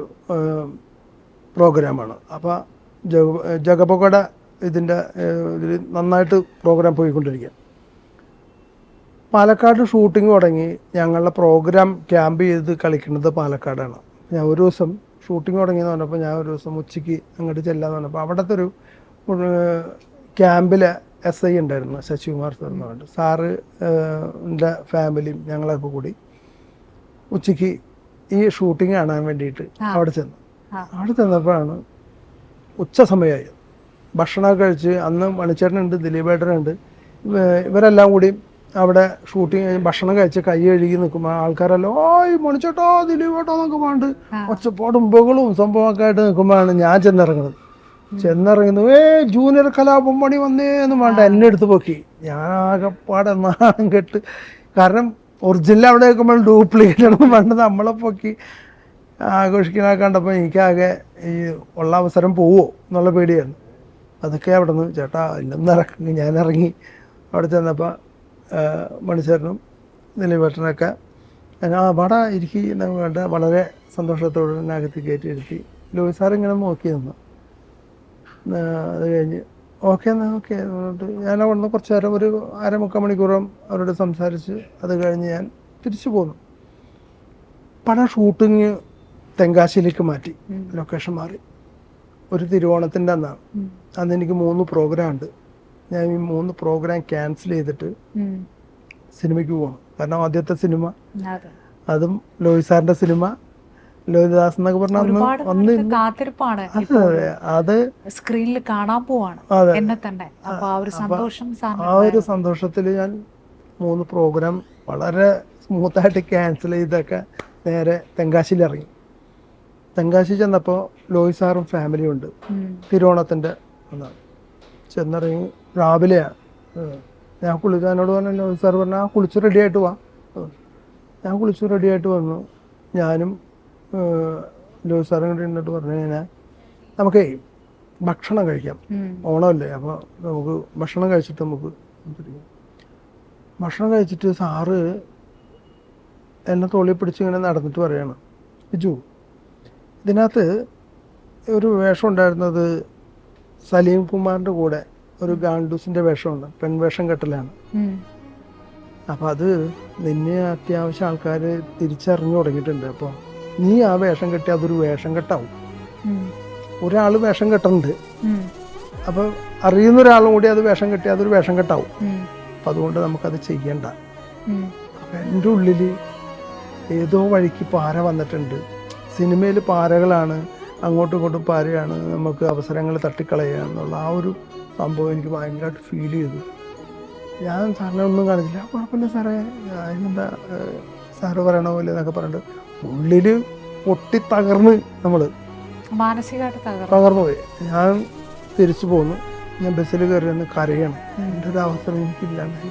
പ്രോഗ്രാമാണ്. അപ്പോൾ ജഗപകട ഇതിൻ്റെ ഇതിൽ നന്നായിട്ട് പ്രോഗ്രാം പോയിക്കൊണ്ടിരിക്കുക. പാലക്കാട് ഷൂട്ടിംഗ് തുടങ്ങി. ഞങ്ങളുടെ പ്രോഗ്രാം ക്യാമ്പ് ചെയ്ത് കളിക്കുന്നത് പാലക്കാടാണ്. ഞാൻ ഒരു ദിവസം ഷൂട്ടിംഗ് തുടങ്ങിയെന്ന് പറഞ്ഞപ്പോൾ ഞാൻ ഒരു ദിവസം ഉച്ചയ്ക്ക് അങ്ങോട്ട് ചെല്ലാന്ന് പറഞ്ഞപ്പോൾ അവിടുത്തെ ഒരു ക്യാമ്പിലെ SI ഉണ്ടായിരുന്നു, ശശികുമാർ സാർ എന്ന് പറഞ്ഞിട്ട്. സാറ് എൻ്റെ ഫാമിലിയും ഞങ്ങളൊക്കെ കൂടി ഉച്ചയ്ക്ക് ഈ ഷൂട്ടിംഗ് കാണാൻ വേണ്ടിയിട്ട് അവിടെ ചെന്നു. അവിടെ ചെന്നപ്പോഴാണ് ഉച്ച സമയമായി. ഭക്ഷണമൊക്കെ കഴിച്ച് അന്ന് മണിച്ചേട്ടനുണ്ട്, ദിലീപേട്ടനുണ്ട്, ഇവരെല്ലാം കൂടി അവിടെ ഷൂട്ടിങ് ഭക്ഷണം കഴിച്ച് കൈ കഴുകി നിൽക്കുമ്പോൾ ആൾക്കാരെല്ലാം ഓയ് മണിച്ചേട്ടോ ദിലീപേട്ടോ എന്നൊക്കെ പറഞ്ഞിട്ട് ഒച്ചപ്പാടും ബഹളവും സംഭവമൊക്കെ ആയിട്ട് നിൽക്കുമ്പോഴാണ് ഞാൻ ചെന്നിറങ്ങുന്നത്. ജൂനിയർ കലാപം പണി വന്നേന്ന് വേണ്ട എന്നെ എടുത്ത് പൊക്കി. ഞാൻ ആകെപ്പാടെ നാണം കെട്ട്. കാരണം ഒറിജിനൽ അവിടെ നിൽക്കുമ്പോൾ ഡ്യൂപ്ലിക്കേറ്റ് ഒന്നും വേണ്ട, നമ്മളെ പൊക്കി ആഘോഷിക്കുന്ന കണ്ടപ്പോൾ എനിക്കാകെ ഈ ഉള്ള അവസരം പോവോ എന്നുള്ള പേടിയാണ്. അതൊക്കെ അവിടെ നിന്ന് ചേട്ടാ ഇന്നൊന്ന് ഇറങ്ങി. ഞാൻ ഇറങ്ങി. അവിടെ ചെന്നപ്പോൾ മണിച്ചേട്ടനും ദിലീപേട്ടനൊക്കെ വാടാ ഇരിക്കുന്ന വേണ്ട വളരെ സന്തോഷത്തോടെ തന്നെ അകത്ത് കയറ്റി ഇരുത്തി. ലോയി സാർ ഇങ്ങനെ നോക്കി നിന്നു. അത് കഴിഞ്ഞ് ഓക്കെ എന്നിട്ട് ഞാൻ അവിടെ നിന്ന് കുറച്ച് നേരം ഒരു 1/2-3 മണിക്കൂറും അവരോട് സംസാരിച്ച് അത് കഴിഞ്ഞ് ഞാൻ തിരിച്ചു പോന്നു. പടം ഷൂട്ടിങ് തെങ്കാശിയിലേക്ക് മാറ്റി, ലൊക്കേഷൻ മാറി. ഒരു തിരുവോണത്തിൻ്റെ അന്നാണ്. അന്ന് എനിക്ക് 3 പ്രോഗ്രാം ഉണ്ട്. ഞാൻ ഈ 3 പ്രോഗ്രാം ക്യാൻസൽ ചെയ്തിട്ട് സിനിമയ്ക്ക് പോകണം. കാരണം ആദ്യത്തെ സിനിമ, അതും ലോയി സാറിൻ്റെ സിനിമ, ലോഹിതദാസ് എന്നൊക്കെ പറഞ്ഞാൽ അത് സ്ക്രീനിൽ കാണാൻ പോവാണ്. ആ ഒരു സന്തോഷത്തിൽ ഞാൻ 3 പ്രോഗ്രാം വളരെ സ്മൂത്തായിട്ട് ക്യാൻസൽ ചെയ്തൊക്കെ നേരെ തെങ്കാശിയിൽ ഇറങ്ങി. തെങ്കാശി ചെന്നപ്പോൾ ലോയി സാറും ഫാമിലിയും ഉണ്ട്. തിരുവോണത്തിൻ്റെ ഒന്നാണ്. ചെന്നിറങ്ങി രാവിലെയാണ്. ഞാൻ കുളിക്കാനോട് പറഞ്ഞു. ലോയി സാർ പറഞ്ഞാൽ കുളിച്ച് റെഡിയായിട്ട് വാ. ഞാൻ കുളിച്ച് റെഡിയായിട്ട് വന്നു. ഞാനും ലോയി സാറും കൂടി എന്നിട്ട് പറഞ്ഞു കഴിഞ്ഞാൽ നമുക്കേ ഭക്ഷണം കഴിക്കാം, ഓണമല്ലേ, അപ്പോൾ നമുക്ക് ഭക്ഷണം കഴിച്ചിട്ട് നമുക്ക് ഭക്ഷണം കഴിച്ചിട്ട് സാറ് എന്നെ തോളി പിടിച്ച് ഇങ്ങനെ നടന്നിട്ട് പറയാണ്, ബിജു ഇതിനകത്ത് ഒരു വേഷം ഉണ്ടായിരുന്നത് സലീം കുമാറിൻ്റെ കൂടെ ഒരു ഗാണ്ടൂസിൻ്റെ വേഷമുണ്ട്, പെൺവേഷം കെട്ടലാണ്. അപ്പം അത് നിന്നെ അത്യാവശ്യം ആൾക്കാർ തിരിച്ചറിഞ്ഞു തുടങ്ങിയിട്ടുണ്ട്. അപ്പോൾ നീ ആ വേഷം കെട്ടി അതൊരു വേഷം കെട്ടാവും. ഒരാൾ വേഷം കെട്ടുന്നുണ്ട്, അപ്പോൾ അറിയുന്ന ഒരാളും കൂടി അത് വേഷം കെട്ടി അതൊരു വേഷം കെട്ടാവും. അപ്പം അതുകൊണ്ട് നമുക്കത് ചെയ്യണ്ട. അപ്പം എൻ്റെ ഉള്ളിൽ ഏതോ വഴിക്ക് പാര വന്നിട്ടുണ്ട്. സിനിമയിൽ പാരകളാണ്, അങ്ങോട്ടും ഇങ്ങോട്ടും പാരയാണ്, നമുക്ക് അവസരങ്ങൾ തട്ടിക്കളയുക എന്നുള്ള ആ ഒരു സംഭവം എനിക്ക് ഭയങ്കരമായിട്ട് ഫീൽ ചെയ്തു. ഞാൻ സാറിനെ ഒന്നും കാണിച്ചില്ല. കുഴപ്പമില്ല സാറേ, അതിനെന്താ സാറ് പറയണ പോലെ എന്നൊക്കെ പറഞ്ഞിട്ട് ഉള്ളിൽ പൊട്ടി തകർന്ന് നമ്മൾ മാനസികമായിട്ട് തകർന്നു പോയി. ഞാൻ തിരിച്ചു പോന്നു. ഞാൻ ബസ്സിൽ കയറി ഒന്ന് കരയണം. എൻ്റെ ഒരു അവസരം എനിക്കില്ലാണ്ടായി.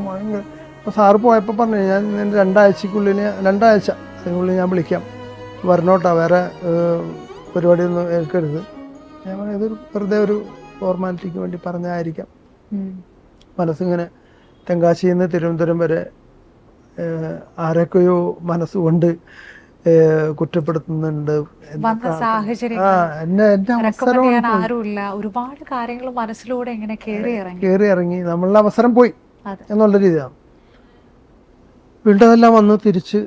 ഭയങ്കര. അപ്പോൾ സാറ് പോയപ്പോൾ പറഞ്ഞു, ഞാൻ 2 ആഴ്ചക്കുള്ളിൽ അതിനുള്ളിൽ ഞാൻ വിളിക്കാം, വരണോട്ടാ, വേറെ പരിപാടിയൊന്നും ഏൽക്കരുത്. ഞാൻ പറഞ്ഞു ഇതൊരു വെറുതെ ഒരു ഫോർമാലിറ്റിക്ക് വേണ്ടി പറഞ്ഞായിരിക്കാം. മനസ്സിങ്ങനെ തെങ്കാശിയിൽ നിന്ന് തിരുവനന്തപുരം വരെ ആരൊക്കെയോ മനസ്സുകൊണ്ട് കുറ്റപ്പെടുത്തുന്നുണ്ട്. ഒരുപാട് കാര്യങ്ങൾ മനസ്സിലൂടെ ഇങ്ങനെ കയറി ഇറങ്ങി നമ്മളുടെ അവസരം പോയി എന്നുള്ള രീതിയാണ്. വീണ്ടും അതെല്ലാം വന്ന് തിരിച്ച്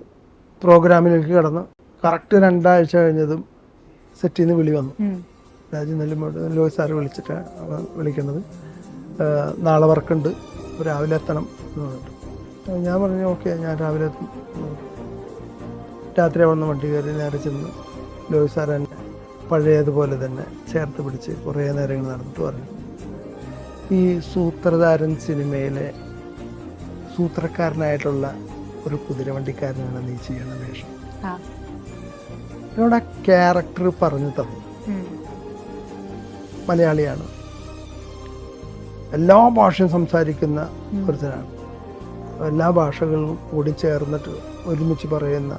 പ്രോഗ്രാമിലേക്ക് കടന്ന് കറക്റ്റ് 2 ആഴ്ച കഴിഞ്ഞതും സെറ്റിൽ നിന്ന് വിളി വന്നു. രാജു നെല്ലിമോട് ലോയ് സാറ് വിളിച്ചിട്ടാണ് വിളിക്കുന്നത്. നാളെ വർക്കുണ്ട്, രാവിലെ എത്തണം എന്ന് പറഞ്ഞിട്ട്. ഞാൻ പറഞ്ഞു ഓക്കെ, ഞാൻ രാവിലെ എത്തും. രാത്രി വന്ന് വണ്ടി കയറി നേരെ ചെന്ന് ലോയ് സാർ എന്നെ പഴയതുപോലെ തന്നെ ചേർത്ത് പിടിച്ച് കുറേ നേരങ്ങൾ നടന്നിട്ട് പറഞ്ഞു, ഈ സൂത്രധാരൻ സിനിമയിലെ സൂത്രക്കാരനായിട്ടുള്ള ഒരു കുതിരവണ്ടിക്കാരനാണ് നീ ചെയ്യണ വേഷം. എന്നോട് ആ ക്യാരക്ടർ പറഞ്ഞു തന്നു. മലയാളിയാണ്, എല്ലാ ഭാഷയും സംസാരിക്കുന്ന ഒരുത്തനാണ്, എല്ലാ ഭാഷകളും കൂടി ചേർന്നിട്ട് ഒരുമിച്ച് പറയുന്ന,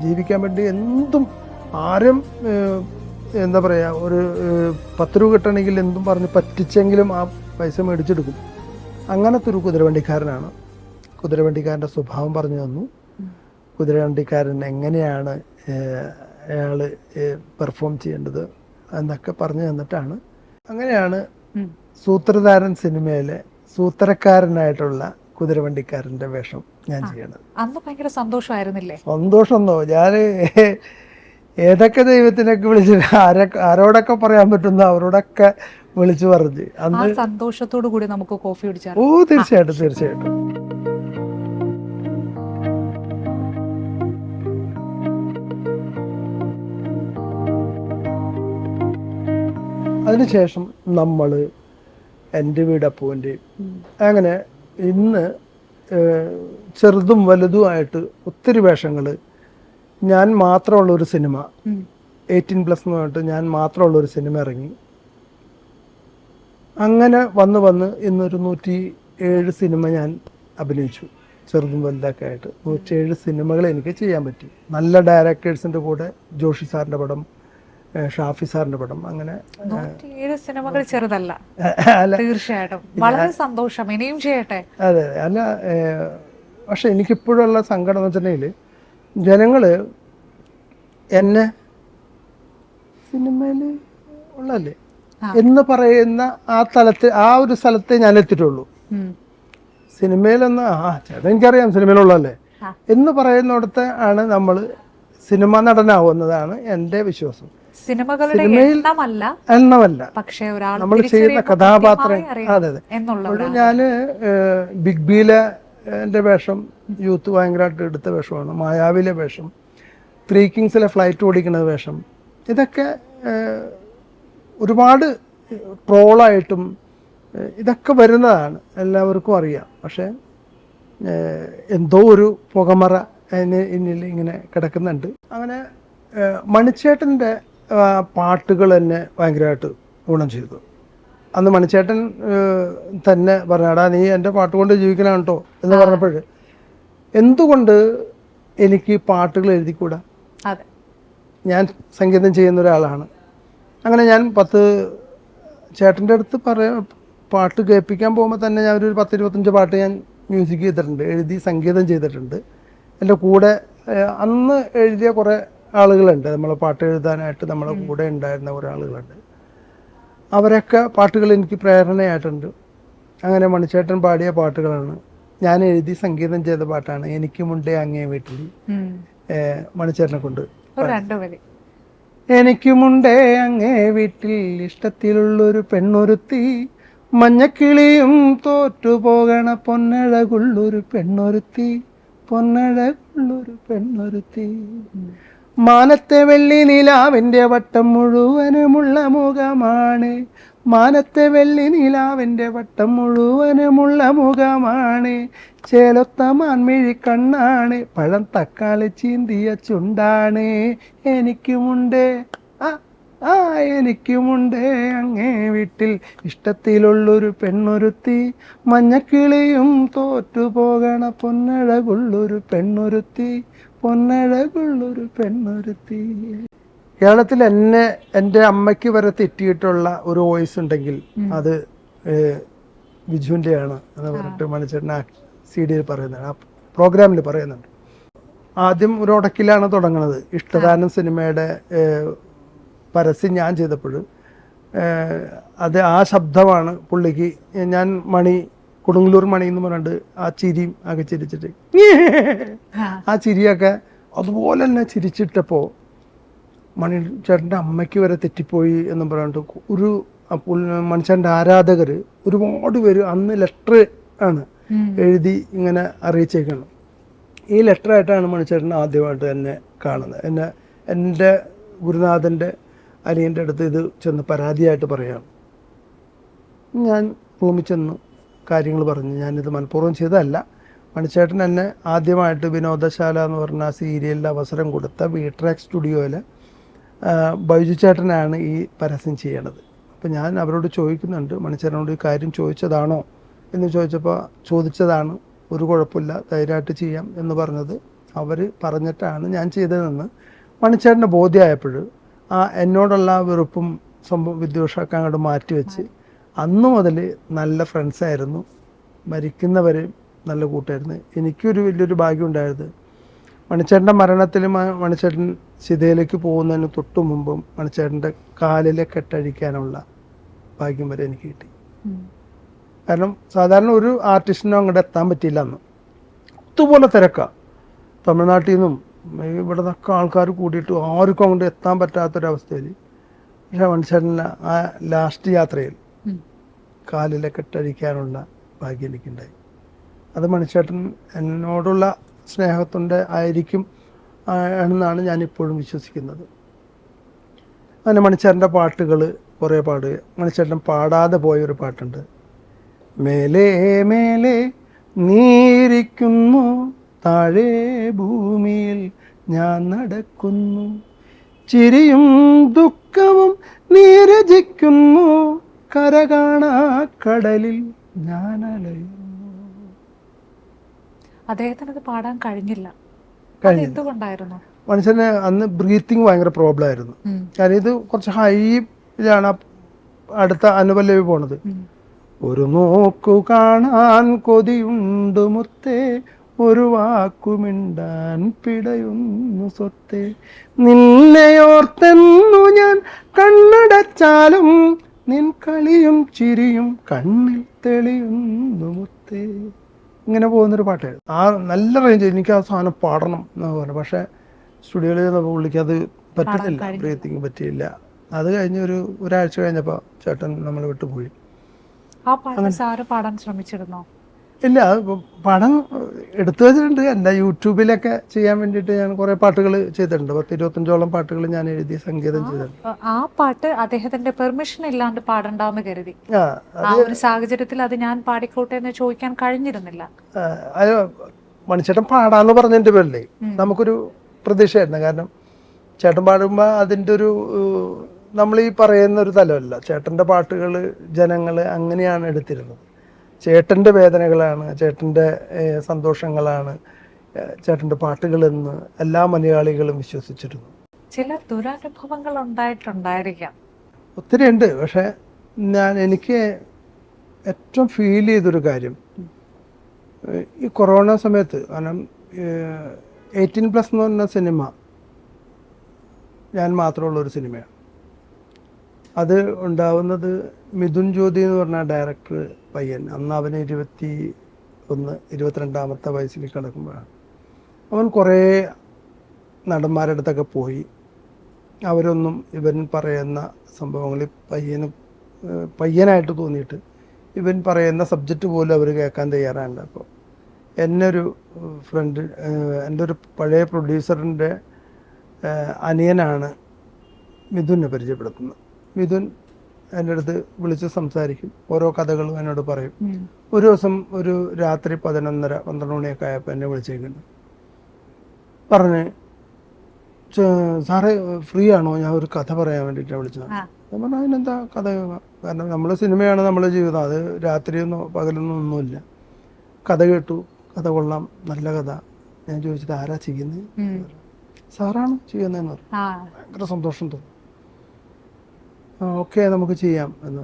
ജീവിക്കാൻ വേണ്ടി എന്തും ആരും എന്താ പറയുക, ഒരു 10 രൂപ കിട്ടണമെങ്കിൽ എന്തും പറഞ്ഞ് പറ്റിച്ചെങ്കിലും ആ പൈസ മേടിച്ചെടുക്കും. അങ്ങനത്തെ ഒരു കുതിരവണ്ടിക്കാരനാണ്. കുതിരവണ്ടിക്കാരൻ്റെ സ്വഭാവം പറഞ്ഞു തന്നു. കുതിരവണ്ടിക്കാരൻ എങ്ങനെയാണ് അയാൾ പെർഫോം ചെയ്യേണ്ടത് എന്നൊക്കെ പറഞ്ഞു തന്നിട്ടാണ്. അങ്ങനെയാണ് സൂത്രധാരൻ സിനിമയിലെ സൂത്രക്കാരനായിട്ടുള്ള കുതിരവണ്ടിക്കാരൻ്റെ വേഷം ഞാൻ ചെയ്യണത്. അന്ന് ഭയങ്കര സന്തോഷമായിരുന്നില്ലേ? സന്തോഷമെന്നോ, ഞാൻ ഏതൊക്കെ ദൈവത്തിനൊക്കെ വിളിച്ചിട്ട് ആരോടൊക്കെ പറയാൻ പറ്റുന്ന അവരോടൊക്കെ വിളിച്ചു പറഞ്ഞ് അന്ന് സന്തോഷത്തോടു കൂടി നമുക്ക് കോഫി കുടിച്ചാൽ. ഓ തീർച്ചയായിട്ടും തീർച്ചയായിട്ടും. അതിനുശേഷം നമ്മൾ എൻ്റെ വീട് അപ്പൂവിൻ്റെ അങ്ങനെ ഇന്ന് ചെറുതും വലുതുമായിട്ട് ഒത്തിരി വേഷങ്ങൾ, ഞാൻ മാത്രമുള്ളൊരു സിനിമ 18+ എന്ന് പറഞ്ഞിട്ട് ഞാൻ മാത്രമുള്ളൊരു സിനിമ ഇറങ്ങി. അങ്ങനെ വന്ന് ഇന്നൊരു 107 സിനിമ ഞാൻ അഭിനയിച്ചു. ചെറുതും വലുതൊക്കെ ആയിട്ട് 107 സിനിമകൾ എനിക്ക് ചെയ്യാൻ പറ്റി. നല്ല ഡയറക്ടേഴ്സിൻ്റെ കൂടെ ജോഷി സാറിൻ്റെ പടം, ഷാഫി സാറിന്റെ പടം, അങ്ങനെ 107 സിനിമകൾ ചെറുതല്ല. തീർച്ചയായിട്ടും വളരെ സന്തോഷം, ഇനിയും ചെയ്യട്ടെ. അതെ അല്ല, പക്ഷെ എനിക്കിപ്പോഴുള്ള സങ്കടം എന്ന് വെച്ചിട്ടുണ്ടെങ്കിൽ ജനങ്ങള് എന്നെ സിനിമയിൽ ഉള്ളല്ലേ എന്ന് പറയുന്ന ആ ഒരു സ്ഥലത്തെ ഞാൻ എത്തിയിട്ടുള്ളൂ. സിനിമയിലൊന്ന് ചേട്ടൻ എനിക്കറിയാം സിനിമയിലുള്ളല്ലേ എന്ന് പറയുന്നിടത്ത് ആണ് നമ്മൾ സിനിമ നടനാവുന്നതാണ് എൻ്റെ വിശ്വാസം. സിനിമകളുടെ എണ്ണമല്ല, പക്ഷേ നമ്മൾ ചെയ്യുന്ന കഥാപാത്രം. അതെ അതെ. ഞാന് ബിഗ് ബിയിലെ എൻ്റെ വേഷം യൂത്ത് ഭയങ്കരമായിട്ട് എടുത്ത വേഷമാണ്. മായാവിലെ വേഷം, 3 കിങ്സിലെ ഫ്ലൈറ്റ് ഓടിക്കുന്ന വേഷം, ഇതൊക്കെ ഒരുപാട് ട്രോളായിട്ടും ഇതൊക്കെ വരുന്നതാണ്, എല്ലാവർക്കും അറിയാം. പക്ഷെ എന്തോ ഒരു പുകമറ എന്നിൽ ഇങ്ങനെ കിടക്കുന്നുണ്ട്. അങ്ങനെ മണിച്ചേട്ടൻ്റെ പാട്ടുകൾ എന്നെ ഭയങ്കരമായിട്ട് ഗുണം ചെയ്തു. അന്ന് മണിച്ചേട്ടൻ തന്നെ പറഞ്ഞാടാ നീ എൻ്റെ പാട്ട് കൊണ്ട് ജീവിക്കണം കേട്ടോ എന്ന് പറഞ്ഞപ്പോൾ എന്തുകൊണ്ട് എനിക്ക് പാട്ടുകൾ എഴുതിക്കൂടാ? ഞാൻ സംഗീതം ചെയ്യുന്ന ഒരാളാണ്. അങ്ങനെ ഞാൻ ചേട്ടൻ്റെ അടുത്ത് പാട്ട് കേൾപ്പിക്കാൻ പോകുമ്പോൾ തന്നെ ഞാൻ ഒരു 10-25 പാട്ട് ഞാൻ മ്യൂസിക് ചെയ്തിട്ടുണ്ട്, എഴുതി സംഗീതം ചെയ്തിട്ടുണ്ട്. എൻ്റെ കൂടെ അന്ന് എഴുതിയ കുറേ ആളുകളുണ്ട്, നമ്മളെ പാട്ട് എഴുതാനായിട്ട് നമ്മളെ കൂടെ ഉണ്ടായിരുന്ന കുറേ ആളുകളുണ്ട്. അവരൊക്കെ പാട്ടുകൾ എനിക്ക് പ്രേരണയായിട്ടുണ്ട്. അങ്ങനെ മണിച്ചേട്ടൻ പാടിയ പാട്ടുകളാണ്, ഞാൻ എഴുതി സംഗീതം ചെയ്ത പാട്ടാണ് എനിക്കുമുണ്ടേ അങ്ങേ വീട്ടിൽ. മണിച്ചേട്ടനെ കൊണ്ട് എനിക്കുമുണ്ടേ അങ്ങേ വീട്ടിൽ ഇഷ്ടത്തിലുള്ളൊരു പെണ്ണൊരുത്തി, മഞ്ഞക്കിളിയും തോറ്റുപോകണ പൊന്നഴകുള്ളൊരു പെണ്ണൊരുത്തി, പൊന്നഴകുള്ളൊരു പെണ്ണൊരുത്തി, മാനത്തെ വെള്ളി നിലാവിൻ്റെ വട്ടം മുഴുവനുമുള്ള മുഖമാണ്, മാനത്തെ വെള്ളി നിലാവിൻ്റെ വട്ടം മുഴുവനുമുള്ള മുഖമാണ്, ചേലൊത്ത മാൻമിഴി കണ്ണാണ്, പഴം തക്കാളി ചീന്തിയ ചുണ്ടാണ്, എനിക്കുമുണ്ടേ എനിക്കുമുണ്ടേ അങ്ങേ വീട്ടിൽ ഇഷ്ടത്തിലുള്ളൊരു പെണ്ണൊരുത്തി, മഞ്ഞക്കിളിയും തോറ്റുപോകണ പൊന്നഴകുള്ളൊരു പെണ്ണൊരുത്തി, പൊന്നഴകുള്ളൊരു പെണ്ണൊരുത്തി. കേരളത്തിൽ എൻ്റെ അമ്മയ്ക്ക് വരെ തെറ്റിയിട്ടുള്ള ഒരു വോയിസ് ഉണ്ടെങ്കിൽ അത് വിജുവിൻ്റെയാണ് എന്ന് പറഞ്ഞിട്ട് മണിച്ചേട്ടൻ ആ CD പറയുന്നുണ്ട്, ആ പ്രോഗ്രാമിൽ പറയുന്നുണ്ട്. ആദ്യം ഒരു ഉടക്കിലാണ് തുടങ്ങുന്നത്. ഇഷ്ടദാനം സിനിമയുടെ പരസ്യം ഞാൻ ചെയ്തപ്പോൾ അത് ആ ശബ്ദമാണ് പുള്ളിക്ക്. ഞാൻ കൊടുങ്ങല്ലൂർ മണി എന്ന് പറഞ്ഞിട്ട് ആ ചിരിയും ഒക്കെ ചിരിച്ചിട്ട് ആ ചിരിയൊക്കെ അതുപോലെ തന്നെ ചിരിച്ചിട്ടപ്പോൾ മണിച്ചേട്ടൻ്റെ അമ്മയ്ക്ക് വരെ തെറ്റിപ്പോയി എന്നും പറഞ്ഞിട്ട് ഒരു മണിച്ചേട്ടൻ്റെ ആരാധകർ ഒരുപാട് പേര് അന്ന് ലെറ്റർ ആണ് എഴുതി ഇങ്ങനെ അറിയിച്ചേക്കണം. ഈ ലെറ്ററായിട്ടാണ് മണിച്ചേട്ടൻ ആദ്യമായിട്ട് എന്നെ കാണുന്നത്. എൻ്റെ ഗുരുനാഥൻ്റെ അനിയൻ്റെ അടുത്ത് ഇത് ചെന്ന് പരാതിയായിട്ട് പറയുകയാണ്. ഞാൻ റൂമിൽ ചെന്ന് കാര്യങ്ങൾ പറഞ്ഞു. ഞാനിത് മനഃപൂർവ്വം ചെയ്തതല്ല. മണിച്ചേട്ടൻ എന്നെ ആദ്യമായിട്ട് വിനോദശാല എന്ന് പറഞ്ഞ സീരിയലിൽ അവസരം കൊടുത്ത വീട്രാക്ക് സ്റ്റുഡിയോയിൽ ബൈജു ചേട്ടനാണ് ഈ പരസ്യം ചെയ്യണത്. അപ്പോൾ ഞാൻ അവരോട് ചോദിക്കുന്നുണ്ട്, മണിച്ചേട്ടനോട് ഈ കാര്യം ചോദിച്ചതാണോ എന്ന് ചോദിച്ചപ്പോൾ ചോദിച്ചതാണ്, ഒരു കുഴപ്പമില്ല, ധൈര്യമായിട്ട് ചെയ്യാം എന്ന് പറഞ്ഞത് അവർ പറഞ്ഞിട്ടാണ് ഞാൻ ചെയ്തതെന്ന് മണിച്ചേട്ടൻ്റെ ബോധ്യമായപ്പോൾ എന്നോടുള്ള വെറുപ്പും വിദ്വേഷമൊക്കെ അങ്ങോട്ട് മാറ്റിവെച്ച് അന്ന് മുതൽ നല്ല ഫ്രണ്ട്സായിരുന്നു. മരിക്കുന്നവരെ നല്ല കൂട്ടായിരുന്നു. എനിക്കൊരു വലിയൊരു ഭാഗ്യം ഉണ്ടായത്, മണിച്ചേട്ടൻ്റെ മരണത്തിലും മണിച്ചേട്ടൻ ചിതയിലേക്ക് പോകുന്നതിന് തൊട്ടു മുമ്പും മണിച്ചേട്ടൻ്റെ കാലിലെ കെട്ടഴിക്കാനുള്ള ഭാഗ്യം വരെ എനിക്ക് കിട്ടി. കാരണം സാധാരണ ഒരു ആർട്ടിസ്റ്റിനും അങ്ങോട്ട് എത്താൻ പറ്റിയില്ല അന്ന്. ഇതുപോലെ തിരക്കാണ്. തമിഴ്നാട്ടിൽ നിന്നും ഇവിടെ നിന്നൊക്കെ ആൾക്കാർ കൂടിയിട്ട് ആർക്കും അങ്ങോട്ട് എത്താൻ പറ്റാത്തൊരവസ്ഥയിൽ പക്ഷേ മണിച്ചേട്ടൻ്റെ ആ ലാസ്റ്റ് യാത്രയിൽ കാലിലെ കെട്ടഴിക്കാനുള്ള ഭാഗ്യം എനിക്കുണ്ടായി. അത് മണിച്ചേട്ടൻ എന്നോടുള്ള സ്നേഹത്തിൻ്റെ ആയിരിക്കും എന്നാണ് ഞാനിപ്പോഴും വിശ്വസിക്കുന്നത്. അങ്ങനെ മണിച്ചേട്ടൻ്റെ പാട്ടുകൾ കുറേ പാടുക. മണിച്ചേട്ടൻ പാടാതെ പോയൊരു പാട്ടുണ്ട്, മേലേ മേലേ നീരിക്കുന്നു താഴെ ഭൂമിയിൽ ഞാൻ നടക്കുന്നു, ചിരിയും ദുഃഖവും നീരജിക്കുന്നു, കര കാണാ കടലിൽ ഞാൻ അലയുന്നു. അദ്ദേഹത്തിന് അത് പാടാൻ കഴിഞ്ഞില്ല. എന്തുകൊണ്ടായിരുന്നു? മനുഷ്യന് അന്ന് ബ്രീത്തിങ് ഭയങ്കര പ്രോബ്ലം ആയിരുന്നു. കാരണം ഇത് കുറച്ച് ഹൈയിലാണ് അടുത്ത അനുപല്ലവി പോണത്. ഒരു നോക്കു കാണാൻ കൊതിയുണ്ട് മുത്തേ, ഒരു വാക്കുമിണ്ടാൻ പിടയുന്നു സ്വത്തേ, നിന്നെയോർത്തെന്നു ഞാൻ കണ്ണടച്ചാലും നിൻ കളിയും ചിരിയും കണ്ണിൽ തെളിയുന്നു മുത്തേ. ഇങ്ങനെ പോകുന്നൊരു പാട്ടായിരുന്നു. ആ നല്ല റേഞ്ച്. എനിക്ക് ആ സാധനം പാടണം എന്ന് പറഞ്ഞു. പക്ഷേ സ്റ്റുഡിയോയിൽ ചെന്നപ്പോൾ പുള്ളിക്ക് അത് പറ്റുന്നില്ല, ബ്രീത്തിങ് പറ്റിയില്ല. അത് കഴിഞ്ഞ് ഒരാഴ്ച കഴിഞ്ഞപ്പോൾ ചേട്ടൻ നമ്മൾ വിട്ടുപോയി. ആ പാട്ട് സാറ് പാടാൻ ശ്രമിച്ചിരുന്നോ? ഇല്ല, പടം എടുത്തു വെച്ചിട്ടുണ്ട്. എൻ്റെ യൂട്യൂബിലൊക്കെ ചെയ്യാൻ വേണ്ടിയിട്ട് ഞാൻ കുറേ പാട്ടുകൾ ചെയ്തിട്ടുണ്ട്. 10-25ഓളം പാട്ടുകൾ ഞാൻ എഴുതി സംഗീതം ചെയ്തിട്ടുണ്ട്. ആ പാട്ട് അദ്ദേഹത്തിന്റെ പെർമിഷൻ ഇല്ലാണ്ട് പാടണ്ടെന്ന് കരുതി. ആ ഒരു സാഹചര്യത്തിൽ അത് ഞാൻ പാടിക്കോട്ടെ എന്ന് ചോദിക്കാൻ കഴിഞ്ഞിരുന്നില്ല. അത് മണിച്ചേട്ടൻ പാടാന്ന് പറഞ്ഞതിൻ്റെ പേരിലേ നമുക്കൊരു പ്രതീക്ഷയായിരുന്നു. കാരണം ചേട്ടൻ പാടുമ്പോൾ അതിൻ്റെ ഒരു നമ്മൾ ഈ പറയുന്ന ഒരു തലമല്ല. ചേട്ടൻ്റെ പാട്ടുകൾ ജനങ്ങൾ അങ്ങനെയാണ് എടുത്തിരുന്നത്. ചേട്ടൻ്റെ വേദനകളാണ്, ചേട്ടൻ്റെ സന്തോഷങ്ങളാണ് ചേട്ടൻ്റെ പാട്ടുകളെന്ന് എല്ലാ മലയാളികളും വിശ്വസിച്ചിരുന്നു. ചില ദുരനുഭവങ്ങൾ ഉണ്ടായിട്ടുണ്ടായിരിക്കാം. ഒത്തിരി ഉണ്ട്. പക്ഷേ എനിക്ക് ഏറ്റവും ഫീൽ ചെയ്തൊരു കാര്യം ഈ കൊറോണ സമയത്ത്, കാരണം 18+ എന്ന് പറഞ്ഞ സിനിമ ഞാൻ മാത്രമുള്ളൊരു സിനിമയാണ്. അത് ഉണ്ടാവുന്നത് മിഥുൻ ജ്യോതി എന്ന് പറഞ്ഞ ഡയറക്ടർ പയ്യൻ. അന്ന് അവന് 22-22 വയസ്സിൽ കിടക്കുമ്പോഴാണ്. അവൻ കുറേ നടന്മാരുടെ അടുത്തൊക്കെ പോയി. അവരൊന്നും ഇവൻ പറയുന്ന സംഭവങ്ങളിൽ പയ്യനായിട്ട് തോന്നിയിട്ട് ഇവൻ പറയുന്ന സബ്ജക്റ്റ് പോലും അവർ കേൾക്കാൻ തയ്യാറാണ്. അപ്പോൾ എൻ്റെ ഒരു ഫ്രണ്ട്, എൻ്റെ ഒരു പഴയ പ്രൊഡ്യൂസറിൻ്റെ അനിയനാണ് മിഥുനെ പരിചയപ്പെടുത്തുന്നത്. മിഥുൻ എൻ്റെ അടുത്ത് വിളിച്ച് സംസാരിക്കും, ഓരോ കഥകളും എന്നോട് പറയും. ഒരു ദിവസം ഒരു രാത്രി 11:30-12 മണിയൊക്കെ ആയപ്പോൾ എന്നെ വിളിച്ചേക്കുന്നു. പറഞ്ഞ്, സാറേ ഫ്രീ ആണോ, ഞാൻ ഒരു കഥ പറയാൻ വേണ്ടിയിട്ടാണ് വിളിച്ചത്. ഞാൻ പറഞ്ഞു, അതിനെന്താ കഥ? കാരണം നമ്മൾ സിനിമയാണ് നമ്മുടെ ജീവിതം, അത് രാത്രിയൊന്നോ പകലൊന്നും ഒന്നുമില്ല. കഥ കേട്ടു, കഥ കൊള്ളാം, നല്ല കഥ. ഞാൻ ചോദിച്ചത് ആരാ ചെയ്യുന്നത്? സാറാണ് ചെയ്യുന്നതെന്ന് പറഞ്ഞു. ഭയങ്കര സന്തോഷം തോന്നി. ഓക്കെ, നമുക്ക് ചെയ്യാം എന്ന്.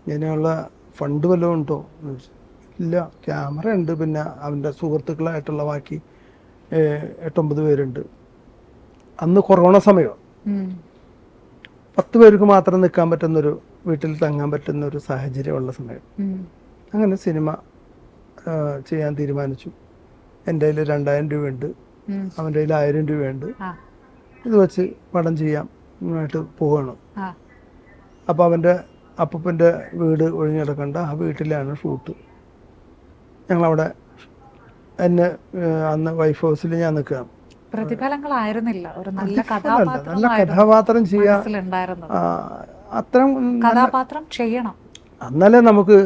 ഇങ്ങനെയുള്ള ഫണ്ട് വല്ലതും ഉണ്ടോ എന്ന് ചോദിച്ചു. ഇല്ല, ക്യാമറ ഉണ്ട്, പിന്നെ അവൻ്റെ സുഹൃത്തുക്കളായിട്ടുള്ള ബാക്കി 8-9 പേരുണ്ട്. അന്ന് കൊറോണ സമയമാണ്. 10 പേർക്ക് മാത്രം നിൽക്കാൻ പറ്റുന്നൊരു, വീട്ടിൽ തങ്ങാൻ പറ്റുന്ന ഒരു സാഹചര്യമുള്ള സമയം. അങ്ങനെ സിനിമ ചെയ്യാൻ തീരുമാനിച്ചു. എൻ്റെ കയ്യിൽ 2000 രൂപയുണ്ട്, അവൻ്റെ കയ്യിൽ 1000 രൂപയുണ്ട്. ഇത് വെച്ച് പടം ചെയ്യാം ആയിട്ട് പോവാണ്. ആ. അപ്പോൾ അവൻ്റെ അപ്പൂപ്പൻ്റെ വീട് ഒഴിഞ്ഞു കിടക്കേണ്ട ആ വീട്ടിലാണ് ഷൂട്ട്. ഞങ്ങളവിടെ എന്നെ അന്ന് വൈഫ് ഹൗസിൽ ഞാൻ നിൽക്കുകയാണ്. പ്രതിഫലങ്ങളായിരുന്നില്ല, ഒരു നല്ല നല്ല കഥാപാത്രം ചെയ്യാൻ അത്തരം കഥാപാത്രം ചെയ്യണം, എന്നാലേ നമുക്ക്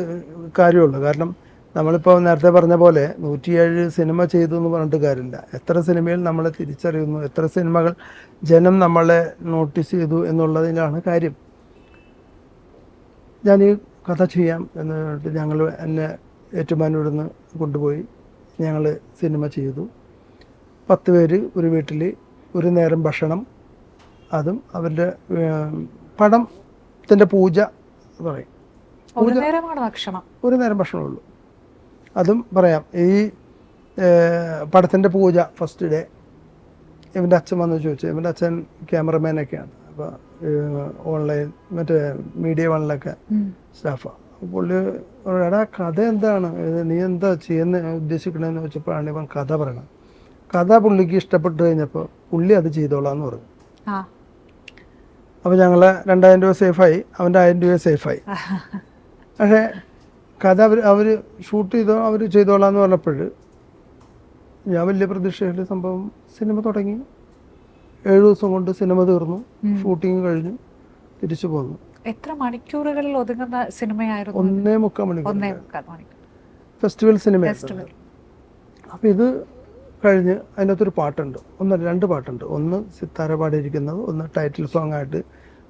കാര്യമുള്ളൂ. കാരണം നമ്മളിപ്പോൾ നേരത്തെ പറഞ്ഞ പോലെ 107 സിനിമ ചെയ്തു എന്ന് പറഞ്ഞിട്ട് കാര്യമില്ല. എത്ര സിനിമയിൽ നമ്മളെ തിരിച്ചറിയുന്നു, എത്ര സിനിമകൾ ജനം നമ്മളെ നോട്ടീസ് ചെയ്തു എന്നുള്ളതിലാണ് കാര്യം. ഞാൻ ഈ കഥ ചെയ്യാം എന്ന് പറഞ്ഞിട്ട് ഞങ്ങൾ എന്നെ ഏറ്റുമാനൂരിൽ നിന്ന് കൊണ്ടുപോയി ഞങ്ങൾ സിനിമ ചെയ്തു. 10 പേര് ഒരു വീട്ടിൽ, ഒരു നേരം ഭക്ഷണം, അതും അവരുടെ പടത്തിൻ്റെ പൂജ പറയും. ഒരു നേരം ഭക്ഷണമുള്ളൂ. അതും പറയാം. ഈ പടത്തിൻ്റെ പൂജ ഫസ്റ്റ് ഡേ ഇവൻ്റെ അച്ഛൻ വന്ന് ചോദിച്ചു. ഇവൻ്റെ അച്ഛൻ ക്യാമറമാനൊക്കെയാണ്. അപ്പോൾ ഓൺലൈൻ മറ്റേ മീഡിയ വണ്ണിലൊക്കെ സ്റ്റാഫാണ്. പുള്ളി എടാ കഥ എന്താണ്, നീ എന്താ ചെയ്യുന്ന ഉദ്ദേശിക്കണമെന്ന് ചോദിച്ചപ്പോഴാണ് ഇവൻ കഥ പറയണം. കഥ പുള്ളിക്ക് ഇഷ്ടപ്പെട്ട് കഴിഞ്ഞപ്പോൾ പുള്ളി അത് ചെയ്തോളാന്ന് പറഞ്ഞു. അപ്പോൾ ഞങ്ങൾ 2000 രൂപ സേഫായി, അവൻ്റെ 1000 രൂപ സേഫായി. പക്ഷേ കഥ അവർ ഷൂട്ട് ചെയ്തോ അവർ ചെയ്തോളാന്ന് പറഞ്ഞപ്പോൾ ഞാൻ വലിയ പ്രതീക്ഷയുടെ സംഭവം. സിനിമ തുടങ്ങി 7 ദിവസം കൊണ്ട് സിനിമ തീർന്നു, ഷൂട്ടിങ് കഴിഞ്ഞു, തിരിച്ചു പോന്നു. എത്ര മണിക്കൂറുകളിൽ ഒതുങ്ങുന്ന സിനിമയായിരുന്നു? 1.25 മണിക്കൂർ ഫെസ്റ്റിവൽ സിനിമ. അപ്പം ഇത് കഴിഞ്ഞ് അതിനകത്തൊരു പാട്ടുണ്ട്, 2 പാട്ടുണ്ട്. ഒന്ന് സിത്താര പാടിയിരിക്കുന്നത്, ഒന്ന് ടൈറ്റിൽ സോങ് ആയിട്ട്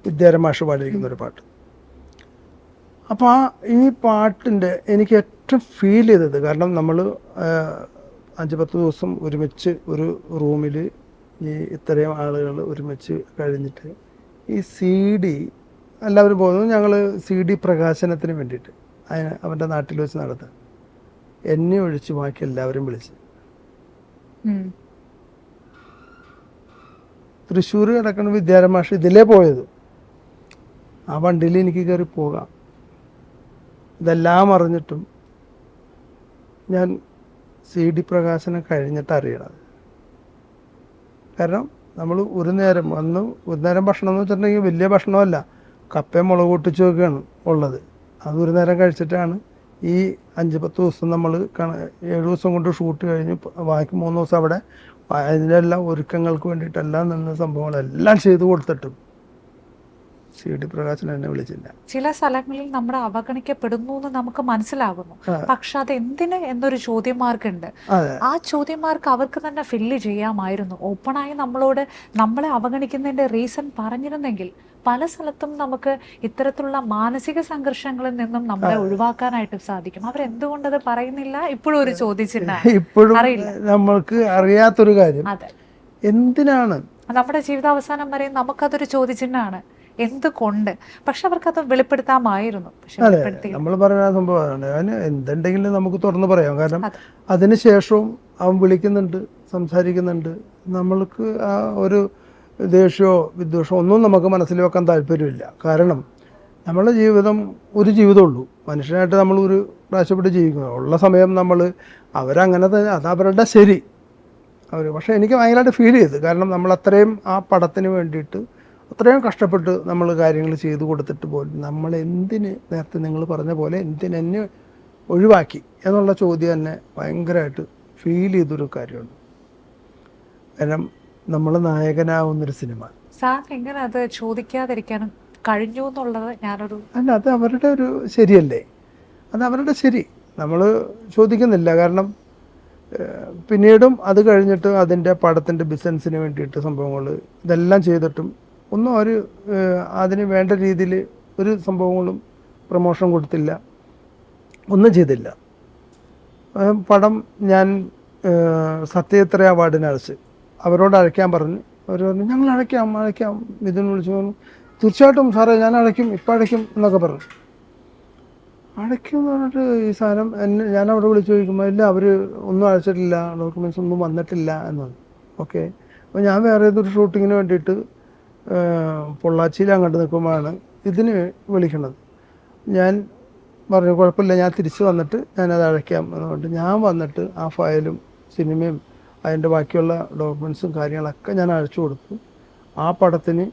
വിദ്യാരമാഷ് പാടിയിരിക്കുന്ന ഒരു പാട്ട്. അപ്പോൾ ഈ പാട്ടിൻ്റെ എനിക്ക് ഏറ്റവും ഫീൽ ചെയ്തത്, കാരണം നമ്മൾ 5-10 ദിവസം ഒരുമിച്ച് ഒരു റൂമിൽ ഈ ഇത്രയും ആളുകൾ ഒരുമിച്ച് കഴിഞ്ഞിട്ട് ഈ CD എല്ലാവരും പോകുന്നു. ഞങ്ങൾ CD പ്രകാശനത്തിന് വേണ്ടിയിട്ട് അവൻ്റെ നാട്ടിൽ വെച്ച് നടത്തുക. എന്നെ ഒഴിച്ച് ബാക്കി എല്ലാവരും വിളിച്ച് തൃശ്ശൂർ കിടക്കുന്ന വിദ്യാരമാഷ് ഇതിലേ പോയത്. ആ വണ്ടിയിൽ എനിക്ക് കയറി പോകാം. ഇതെല്ലാം അറിഞ്ഞിട്ടും ഞാൻ CD പ്രകാശനം കഴിഞ്ഞിട്ട് അറിയണത്. കാരണം നമ്മൾ ഒരു നേരം ഭക്ഷണം എന്ന് വെച്ചിട്ടുണ്ടെങ്കിൽ വലിയ ഭക്ഷണമല്ല, കപ്പയും മുളക് പൊട്ടിച്ചൊക്കെയാണ് ഉള്ളത്. അത് ഒരു നേരം കഴിച്ചിട്ടാണ് ഈ 5-10 ദിവസം നമ്മൾ 7 ദിവസം കൊണ്ട് ഷൂട്ട് കഴിഞ്ഞ് ബാക്കി 3 ദിവസം അവിടെ അതിൻ്റെ എല്ലാ ഒരുക്കങ്ങൾക്ക് വേണ്ടിയിട്ടെല്ലാം നിന്ന് സംഭവങ്ങളെല്ലാം ചെയ്തു കൊടുത്തിട്ടും CD പ്രകാശൻ എന്നെ വിളിച്ചില്ല. ചില സ്ഥലങ്ങളിൽ നമ്മുടെ അവഗണിക്കപ്പെടുന്നു എന്ന് നമുക്ക് മനസ്സിലാകുന്നു, പക്ഷെ അത് എന്തിന് എന്നൊരു ചോദ്യമാർക്കുണ്ട്. ആ ചോദ്യമാർക്ക് അവർക്ക് തന്നെ ഫില്ല് ചെയ്യാമായിരുന്നു. ഓപ്പണായി നമ്മളെ അവഗണിക്കുന്നതിന്റെ റീസൺ പറഞ്ഞിരുന്നെങ്കിൽ പല സ്ഥലത്തും നമുക്ക് ഇത്തരത്തിലുള്ള മാനസിക സംഘർഷങ്ങളിൽ നിന്നും നമ്മളെ ഒഴിവാക്കാനായിട്ട് സാധിക്കും. അവരെന്തുകൊണ്ടത് പറയുന്നില്ല? ഇപ്പോഴും ഒരു ചോദിച്ചിട്ടുണ്ട്. ഇപ്പോഴും നമ്മൾക്ക് അറിയാത്തൊരു കാര്യം, എന്തിനാണ് നമ്മുടെ ജീവിതാവസാനം വരെ നമുക്കതൊരു ചോദിച്ചിട്ടാണ് എന്തുകൊണ്ട്. പക്ഷെ അവർക്കത് വെളിപ്പെടുത്താമായിരുന്നു. നമ്മൾ പറയുന്ന സംഭവമാണ്. അവന് എന്തുണ്ടെങ്കിലും നമുക്ക് തുറന്ന് പറയാം. കാരണം അതിനുശേഷവും അവൻ വിളിക്കുന്നുണ്ട്, സംസാരിക്കുന്നുണ്ട്. നമ്മൾക്ക് ആ ഒരു ദേഷ്യമോ വിദ്വേഷമോ ഒന്നും നമുക്ക് മനസ്സിൽ വെക്കാൻ താല്പര്യമില്ല. കാരണം നമ്മളുടെ ജീവിതം ഒരു ജീവിതമുള്ളൂ. മനുഷ്യനായിട്ട് നമ്മൾ ഒരു പ്രാവശ്യപ്പെട്ട് ജീവിക്കുക ഉള്ള സമയം നമ്മൾ അവരങ്ങനെ തന്നെ, അത് അവരുടെ ശരി പക്ഷേ എനിക്ക് ഭയങ്കരമായിട്ട് ഫീൽ ചെയ്തു. കാരണം നമ്മൾ അത്രയും ആ പടത്തിന് വേണ്ടിയിട്ട് അത്രയും കഷ്ടപ്പെട്ട് നമ്മൾ കാര്യങ്ങൾ ചെയ്തു കൊടുത്തിട്ട് പോലും നമ്മൾ എന്തിന്, നേരത്തെ നിങ്ങൾ പറഞ്ഞ പോലെ എന്തിനെന്നെ ഒഴിവാക്കി എന്നുള്ള ചോദ്യം തന്നെ ഭയങ്കരമായിട്ട് ഫീൽ ചെയ്തൊരു കാര്യമാണ്. കാരണം നമ്മൾ നായകനാവുന്നൊരു സിനിമ. സാർ എങ്ങനെ അത് ചോദിക്കാതിരിക്കാനും കഴിഞ്ഞു എന്നുള്ളത് അല്ല, അത് അവരുടെ ഒരു ശരിയല്ലേ, അത് അവരുടെ ശരി. നമ്മൾ ചോദിക്കുന്നില്ല. കാരണം പിന്നീടും അത് കഴിഞ്ഞിട്ട് അതിൻ്റെ പടത്തിൻ്റെ ബിസിനസ്സിന് വേണ്ടിയിട്ട് സംഭവങ്ങൾ ഇതെല്ലാം ചെയ്തിട്ടും ഒന്നും അവർ അതിന് വേണ്ട രീതിയിൽ ഒരു സംഭവങ്ങളും പ്രമോഷൻ കൊടുത്തില്ല, ഒന്നും ചെയ്തില്ല. പടം ഞാൻ സത്യത്ര അവാർഡിന് അയച്ച് അവരോട് അയക്കാൻ പറഞ്ഞു. അവർ പറഞ്ഞു ഞങ്ങൾ അയക്കാം. ഇതിന് വിളിച്ചു പറഞ്ഞു തീർച്ചയായിട്ടും സാറേ ഞാൻ അയക്കും, ഇപ്പം അയക്കും എന്നൊക്കെ പറഞ്ഞു. അടയ്ക്കും എന്ന് പറഞ്ഞിട്ട് ഈ സാധനം ഞാനവിടെ വിളിച്ച് ചോദിക്കുമ്പോൾ ഇല്ല അവർ ഒന്നും അയച്ചിട്ടില്ല, ഡോക്യുമെൻറ്റ്സ് ഒന്നും വന്നിട്ടില്ല എന്നാണ്. ഓക്കെ, അപ്പോൾ ഞാൻ വേറെ ഏതൊരു ഷൂട്ടിങ്ങിന് വേണ്ടിയിട്ട് പൊള്ളാച്ചിയിൽ അങ്ങോട്ട് നിൽക്കുമ്പോഴാണ് ഇതിന് വിളിക്കണത്. ഞാൻ പറഞ്ഞു കുഴപ്പമില്ല, ഞാൻ തിരിച്ച് വന്നിട്ട് ഞാനത് അയക്കാം എന്നുകൊണ്ട് ഞാൻ വന്നിട്ട് ആ ഫയലും സിനിമയും അതിൻ്റെ ബാക്കിയുള്ള ഡോക്യുമെൻറ്റ്സും കാര്യങ്ങളൊക്കെ ഞാൻ അയച്ചു കൊടുത്തു. ആ പടത്തിന്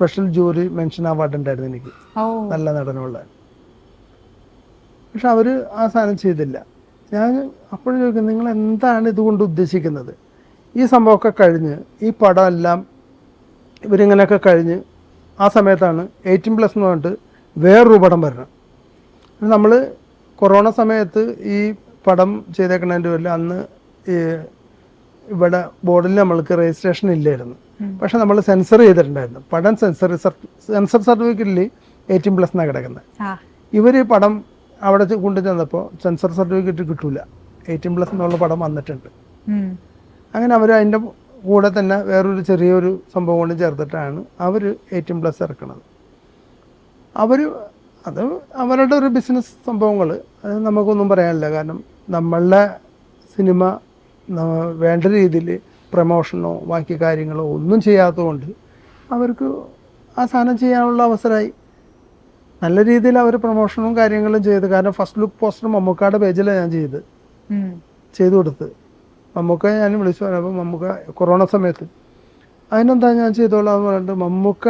സ്പെഷ്യൽ ജൂറി മെൻഷൻ അവാർഡ് ഉണ്ടായിരുന്നു എനിക്ക്, നല്ല നടനുള്ള. പക്ഷെ അവർ ആ സാധനം ചെയ്തില്ല. ഞാൻ അപ്പോഴും ചോദിക്കും, നിങ്ങൾ എന്താണ് ഇതുകൊണ്ട് ഉദ്ദേശിക്കുന്നത്? ഈ സംഭവമൊക്കെ കഴിഞ്ഞ് ഈ പടം എല്ലാം ഇവരിങ്ങനെയൊക്കെ കഴിഞ്ഞ് ആ സമയത്താണ് 18+ എന്ന് പറഞ്ഞിട്ട് വേറൊരു പടം വരണം. നമ്മൾ കൊറോണ സമയത്ത് ഈ പടം ചെയ്തേക്കണതിൻ്റെ പേരിൽ അന്ന് ഈ ഇവിടെ ബോർഡിൽ നമ്മൾക്ക് രജിസ്ട്രേഷൻ ഇല്ലായിരുന്നു. പക്ഷെ നമ്മൾ സെൻസർ ചെയ്തിട്ടുണ്ടായിരുന്നു. പടം സെൻസർ സർട്ടിഫിക്കറ്റിൽ 18+ എന്നാണ് കിടക്കുന്നത്. ഇവർ ഈ പടം അവിടെ കൊണ്ടു ചെന്നപ്പോൾ സെൻസർ സർട്ടിഫിക്കറ്റ് കിട്ടൂല, 18+ എന്നുള്ള പടം വന്നിട്ടുണ്ട്. അങ്ങനെ അവർ അതിൻ്റെ കൂടെ തന്നെ വേറൊരു ചെറിയൊരു സംഭവം കൊണ്ട് ചേർത്തിട്ടാണ് അവർ 18+ ഇറക്കുന്നത്. അത് അവരുടെ ഒരു ബിസിനസ് സംഭവങ്ങൾ, അത് നമുക്കൊന്നും പറയാനില്ല. കാരണം നമ്മളുടെ സിനിമ വേണ്ട രീതിയിൽ പ്രമോഷനോ ബാക്കി കാര്യങ്ങളോ ഒന്നും ചെയ്യാത്തതുകൊണ്ട് അവർക്ക് ആ സാധനം ചെയ്യാനുള്ള അവസരമായി. നല്ല രീതിയിൽ അവർ പ്രമോഷനും കാര്യങ്ങളും ചെയ്ത്. കാരണം ഫസ്റ്റ് ലുക്ക് പോസ്റ്റർ മമ്മൂക്കയുടെ പേജിലാണ് ഞാൻ ചെയ്തു കൊടുത്ത്. മമ്മൂക്ക ഞാൻ വിളിച്ചു പറഞ്ഞപ്പോൾ മമ്മൂക്ക കൊറോണ സമയത്ത് അതിനെന്താ ഞാൻ ചെയ്തോളാം എന്ന് പറഞ്ഞിട്ട് മമ്മൂക്ക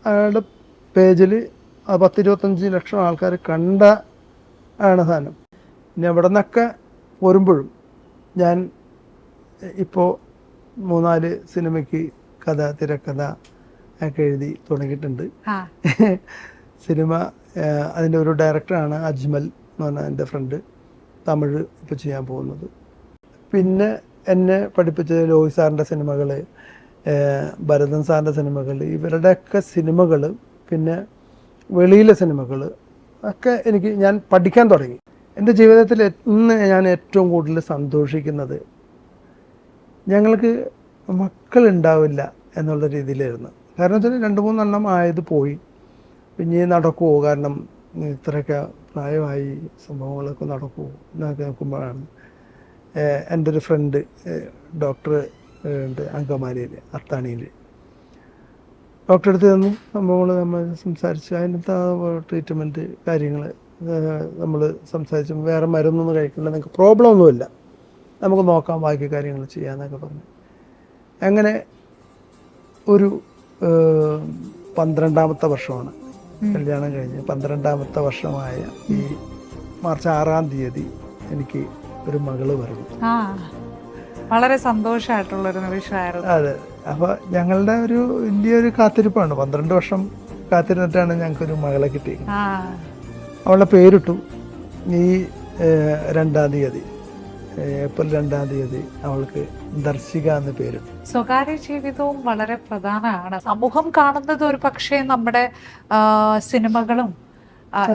അയാളുടെ പേജിൽ 10-25 ലക്ഷം ആൾക്കാർ കണ്ട ആണ് സാധനം. ഇനി അവിടെ നിന്നൊക്കെ വരുമ്പോഴും ഞാൻ ഇപ്പോൾ 3-4 സിനിമയ്ക്ക് കഥ, തിരക്കഥ ഒക്കെ എഴുതി തുടങ്ങിയിട്ടുണ്ട്. സിനിമ അതിൻ്റെ ഒരു ഡയറക്ടറാണ് അജ്മൽ എന്ന് പറഞ്ഞാൽ എൻ്റെ ഫ്രണ്ട്, തമിഴ് ഇപ്പോൾ ചെയ്യാൻ പോകുന്നത്. പിന്നെ എന്നെ പഠിപ്പിച്ച ലോഹി സാറിൻ്റെ സിനിമകൾ, ഭരതൻ സാറിൻ്റെ സിനിമകൾ, ഇവരുടെയൊക്കെ സിനിമകൾ, പിന്നെ വെളിയിലെ സിനിമകൾ ഒക്കെ ഞാൻ പഠിക്കാൻ തുടങ്ങി. എൻ്റെ ജീവിതത്തിൽ ഇന്ന് ഞാൻ ഏറ്റവും കൂടുതൽ സന്തോഷിക്കുന്നത് ഞങ്ങൾക്ക് മക്കളുണ്ടാവില്ല എന്നുള്ള രീതിയിലായിരുന്നു. കാരണം വെച്ചാൽ 2-3 എണ്ണം ആയത് പോയി, പിന്നെ നടക്കുമോ, കാരണം ഇത്രയൊക്കെ പ്രായമായി സംഭവങ്ങളൊക്കെ നടക്കുമോ എന്നൊക്കെ നോക്കുമ്പോഴാണ് എൻ്റെ ഒരു ഫ്രണ്ട് ഡോക്ടർ ഉണ്ട് അങ്കമാലിയിൽ, അത്താണിയിൽ. ഡോക്ടറെ അടുത്ത് തന്നു സംഭവങ്ങൾ നമ്മൾ സംസാരിച്ച് അതിനകത്ത് ട്രീറ്റ്മെൻറ്റ് കാര്യങ്ങൾ നമ്മൾ സംസാരിച്ചു. വേറെ മരുന്നൊന്നും കഴിക്കില്ല, നിങ്ങൾക്ക് പ്രോബ്ലം ഒന്നുമില്ല, നമുക്ക് നോക്കാം, ബാക്കി കാര്യങ്ങൾ ചെയ്യാമെന്നൊക്കെ പറഞ്ഞു. അങ്ങനെ ഒരു 12ാമത്തെ വർഷമാണ് കല്യാണം കഴിഞ്ഞ്. 12ാമത്തെ വർഷമായ ഈ മാർച്ച് 6-ാം തീയതി എനിക്ക് ഒരു മകള് പറഞ്ഞു. വളരെ സന്തോഷമായിട്ടുള്ളൊരു നിമിഷമായിരുന്നു. അതെ. അപ്പോൾ ഞങ്ങളുടെ ഒരു വലിയൊരു കാത്തിരിപ്പാണ്. 12 വർഷം കാത്തിരുന്നിട്ടാണ് ഞങ്ങൾക്കൊരു മകളെ കിട്ടിയത്. അവളുടെ പേരിട്ടു ഈ 2-ാം തീയതി, ഏപ്രിൽ 2-ാം തീയതി അവൾക്ക് ദർശിക എന്ന് പേരിട്ടു. സ്വകാര്യ ജീവിതവും വളരെ പ്രധാനമാണ്. സമൂഹം കാണുന്നത് ഒരു പക്ഷേ നമ്മുടെ സിനിമകളും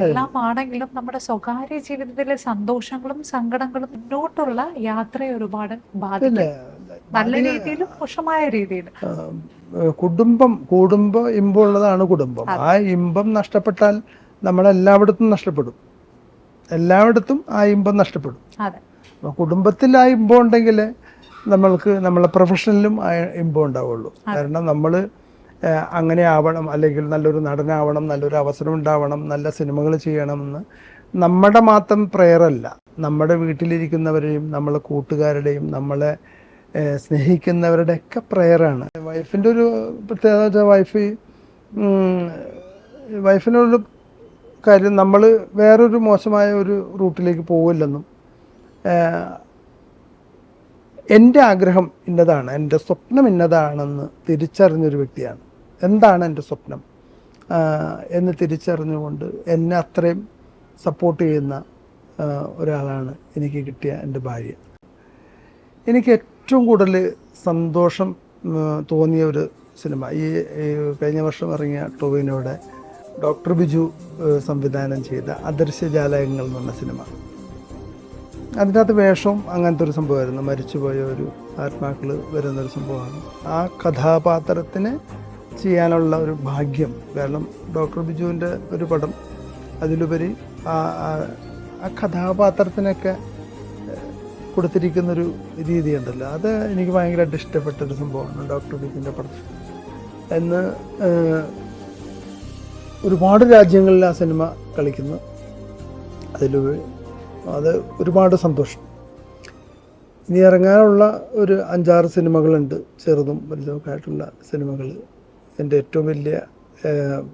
എല്ലാം ആണെങ്കിലും നമ്മുടെ സ്വകാര്യ ജീവിതത്തിലെ സന്തോഷങ്ങളും സങ്കടങ്ങളും മുന്നോട്ടുള്ള യാത്രയെ ഒരുപാട് ബാധിക്കും, നല്ല രീതിയിലും മോശമായ രീതിയിലും. കുടുംബ ഇമ്പമുള്ളതാണ് കുടുംബം. ആ ഇമ്പം നഷ്ടപ്പെട്ടാൽ നമ്മളെല്ലായിടത്തും നഷ്ടപ്പെടും, എല്ലായിടത്തും ആ ഇമ്പം നഷ്ടപ്പെടും. കുടുംബത്തിൽ ആ ഇമ്പം ഉണ്ടെങ്കിൽ നമ്മൾക്ക് നമ്മളെ പ്രൊഫഷനിലും ആ ഇമ്പം ഉണ്ടാവുള്ളൂ. കാരണം നമ്മൾ അങ്ങനെ ആവണം, അല്ലെങ്കിൽ നല്ലൊരു നടനാവണം, നല്ലൊരു അവസരം ഉണ്ടാവണം, നല്ല സിനിമകൾ ചെയ്യണമെന്ന് നമ്മുടെ മാത്രം പ്രയറല്ല, നമ്മുടെ വീട്ടിലിരിക്കുന്നവരെയും നമ്മളെ കൂട്ടുകാരുടെയും നമ്മളെ സ്നേഹിക്കുന്നവരുടെയൊക്കെ പ്രയറാണ്. വൈഫിൻ്റെ ഒരു പ്രത്യേകത വെച്ചാൽ വൈഫിനൊരു കാര്യം, നമ്മൾ വേറൊരു മോശമായ ഒരു റൂട്ടിലേക്ക് പോവില്ലെന്നും എൻ്റെ ആഗ്രഹം ഇന്നതാണ്, എൻ്റെ സ്വപ്നം ഇന്നതാണെന്ന് തിരിച്ചറിഞ്ഞൊരു വ്യക്തിയാണ്. എന്താണ് എൻ്റെ സ്വപ്നം എന്ന് തിരിച്ചറിഞ്ഞുകൊണ്ട് എന്നെ അത്രയും സപ്പോർട്ട് ചെയ്യുന്ന ഒരാളാണ് എനിക്ക് കിട്ടിയ എൻ്റെ ഭാര്യ. എനിക്ക് ഏറ്റവും കൂടുതൽ സന്തോഷം തോന്നിയ ഒരു സിനിമ ഈ കഴിഞ്ഞ വർഷം ഇറങ്ങിയ ടോവിനോയുടെ ഡോക്ടർ ബിജു സംവിധാനം ചെയ്ത അദൃശ്യജാലകങ്ങൾ എന്ന് പറഞ്ഞ സിനിമ. അതിനകത്ത് വേഷവും അങ്ങനത്തെ ഒരു സംഭവമായിരുന്നു, മരിച്ചുപോയ ഒരു ആത്മാക്കൾ വരുന്നൊരു സംഭവമാണ്. ആ കഥാപാത്രത്തിന് ചെയ്യാനുള്ള ഒരു ഭാഗ്യം, കാരണം ഡോക്ടർ ബിജുവിൻ്റെ ഒരു പടം, അതിലുപരി ആ കഥാപാത്രത്തിനൊക്കെ കൊടുത്തിരിക്കുന്നൊരു രീതിയുണ്ടല്ലോ, അത് എനിക്ക് ഭയങ്കരമായിട്ട് ഇഷ്ടപ്പെട്ടൊരു സംഭവമാണ് ഡോക്ടർ ബിജുവിൻ്റെ പടം. എന്ന് ഒരുപാട് രാജ്യങ്ങളിൽ ആ സിനിമ കളിക്കുന്നു, അതിലുപരി അത് ഒരുപാട് സന്തോഷം. ഇനി ഇറങ്ങാനുള്ള ഒരു 5-6 സിനിമകളുണ്ട്, ചെറുതും വലുതുമൊക്കെ ആയിട്ടുള്ള സിനിമകൾ എൻ്റെ ഏറ്റവും വലിയ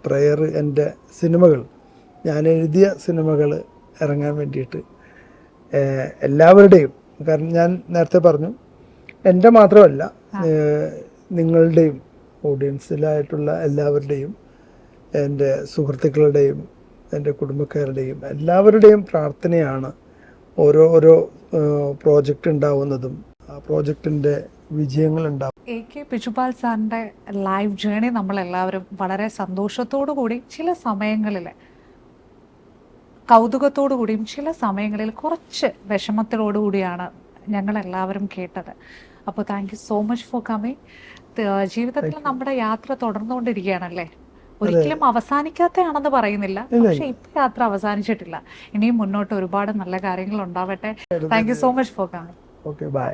പ്രയർ എൻ്റെ സിനിമകൾ, ഞാൻ എഴുതിയ സിനിമകൾ ഇറങ്ങാൻ വേണ്ടിയിട്ട് എല്ലാവരുടെയും, കാരണം ഞാൻ നേരത്തെ പറഞ്ഞു എൻ്റെ മാത്രമല്ല നിങ്ങളുടെയും ഓഡിയൻസിലായിട്ടുള്ള എല്ലാവരുടെയും, എൻ്റെ സുഹൃത്തുക്കളുടെയും എൻ്റെ കുടുംബക്കാരുടെയും എല്ലാവരുടെയും പ്രാർത്ഥനയാണ് ഓരോ പ്രോജക്റ്റ് ഉണ്ടാവുന്നതും ആ പ്രോജക്റ്റിൻ്റെ വിജയങ്ങൾ ഉണ്ടാവും. AK ബിജുപാൽ സാറിൻ്റെ ലൈഫ് ജേണി നമ്മളെല്ലാവരും വളരെ സന്തോഷത്തോടു കൂടി, ചില സമയങ്ങളിൽ കൗതുകത്തോടു കൂടിയും ചില സമയങ്ങളിൽ കുറച്ച് വിഷമത്തോടുകൂടിയാണ് ഞങ്ങളെല്ലാവരും കേട്ടത്. അപ്പോൾ thank you so much for coming. ജീവിതത്തിൽ നമ്മുടെ യാത്ര തുടർന്നുകൊണ്ടിരിക്കുകയാണല്ലേ, ഒരിക്കലും അവസാനിക്കാത്തയാണെന്ന് പറയുന്നില്ല, പക്ഷെ ഇപ്പൊ യാത്ര അവസാനിച്ചിട്ടില്ല. ഇനിയും മുന്നോട്ട് ഒരുപാട് നല്ല കാര്യങ്ങൾ ഉണ്ടാവട്ടെ. Thank you so much for coming. Okay, by.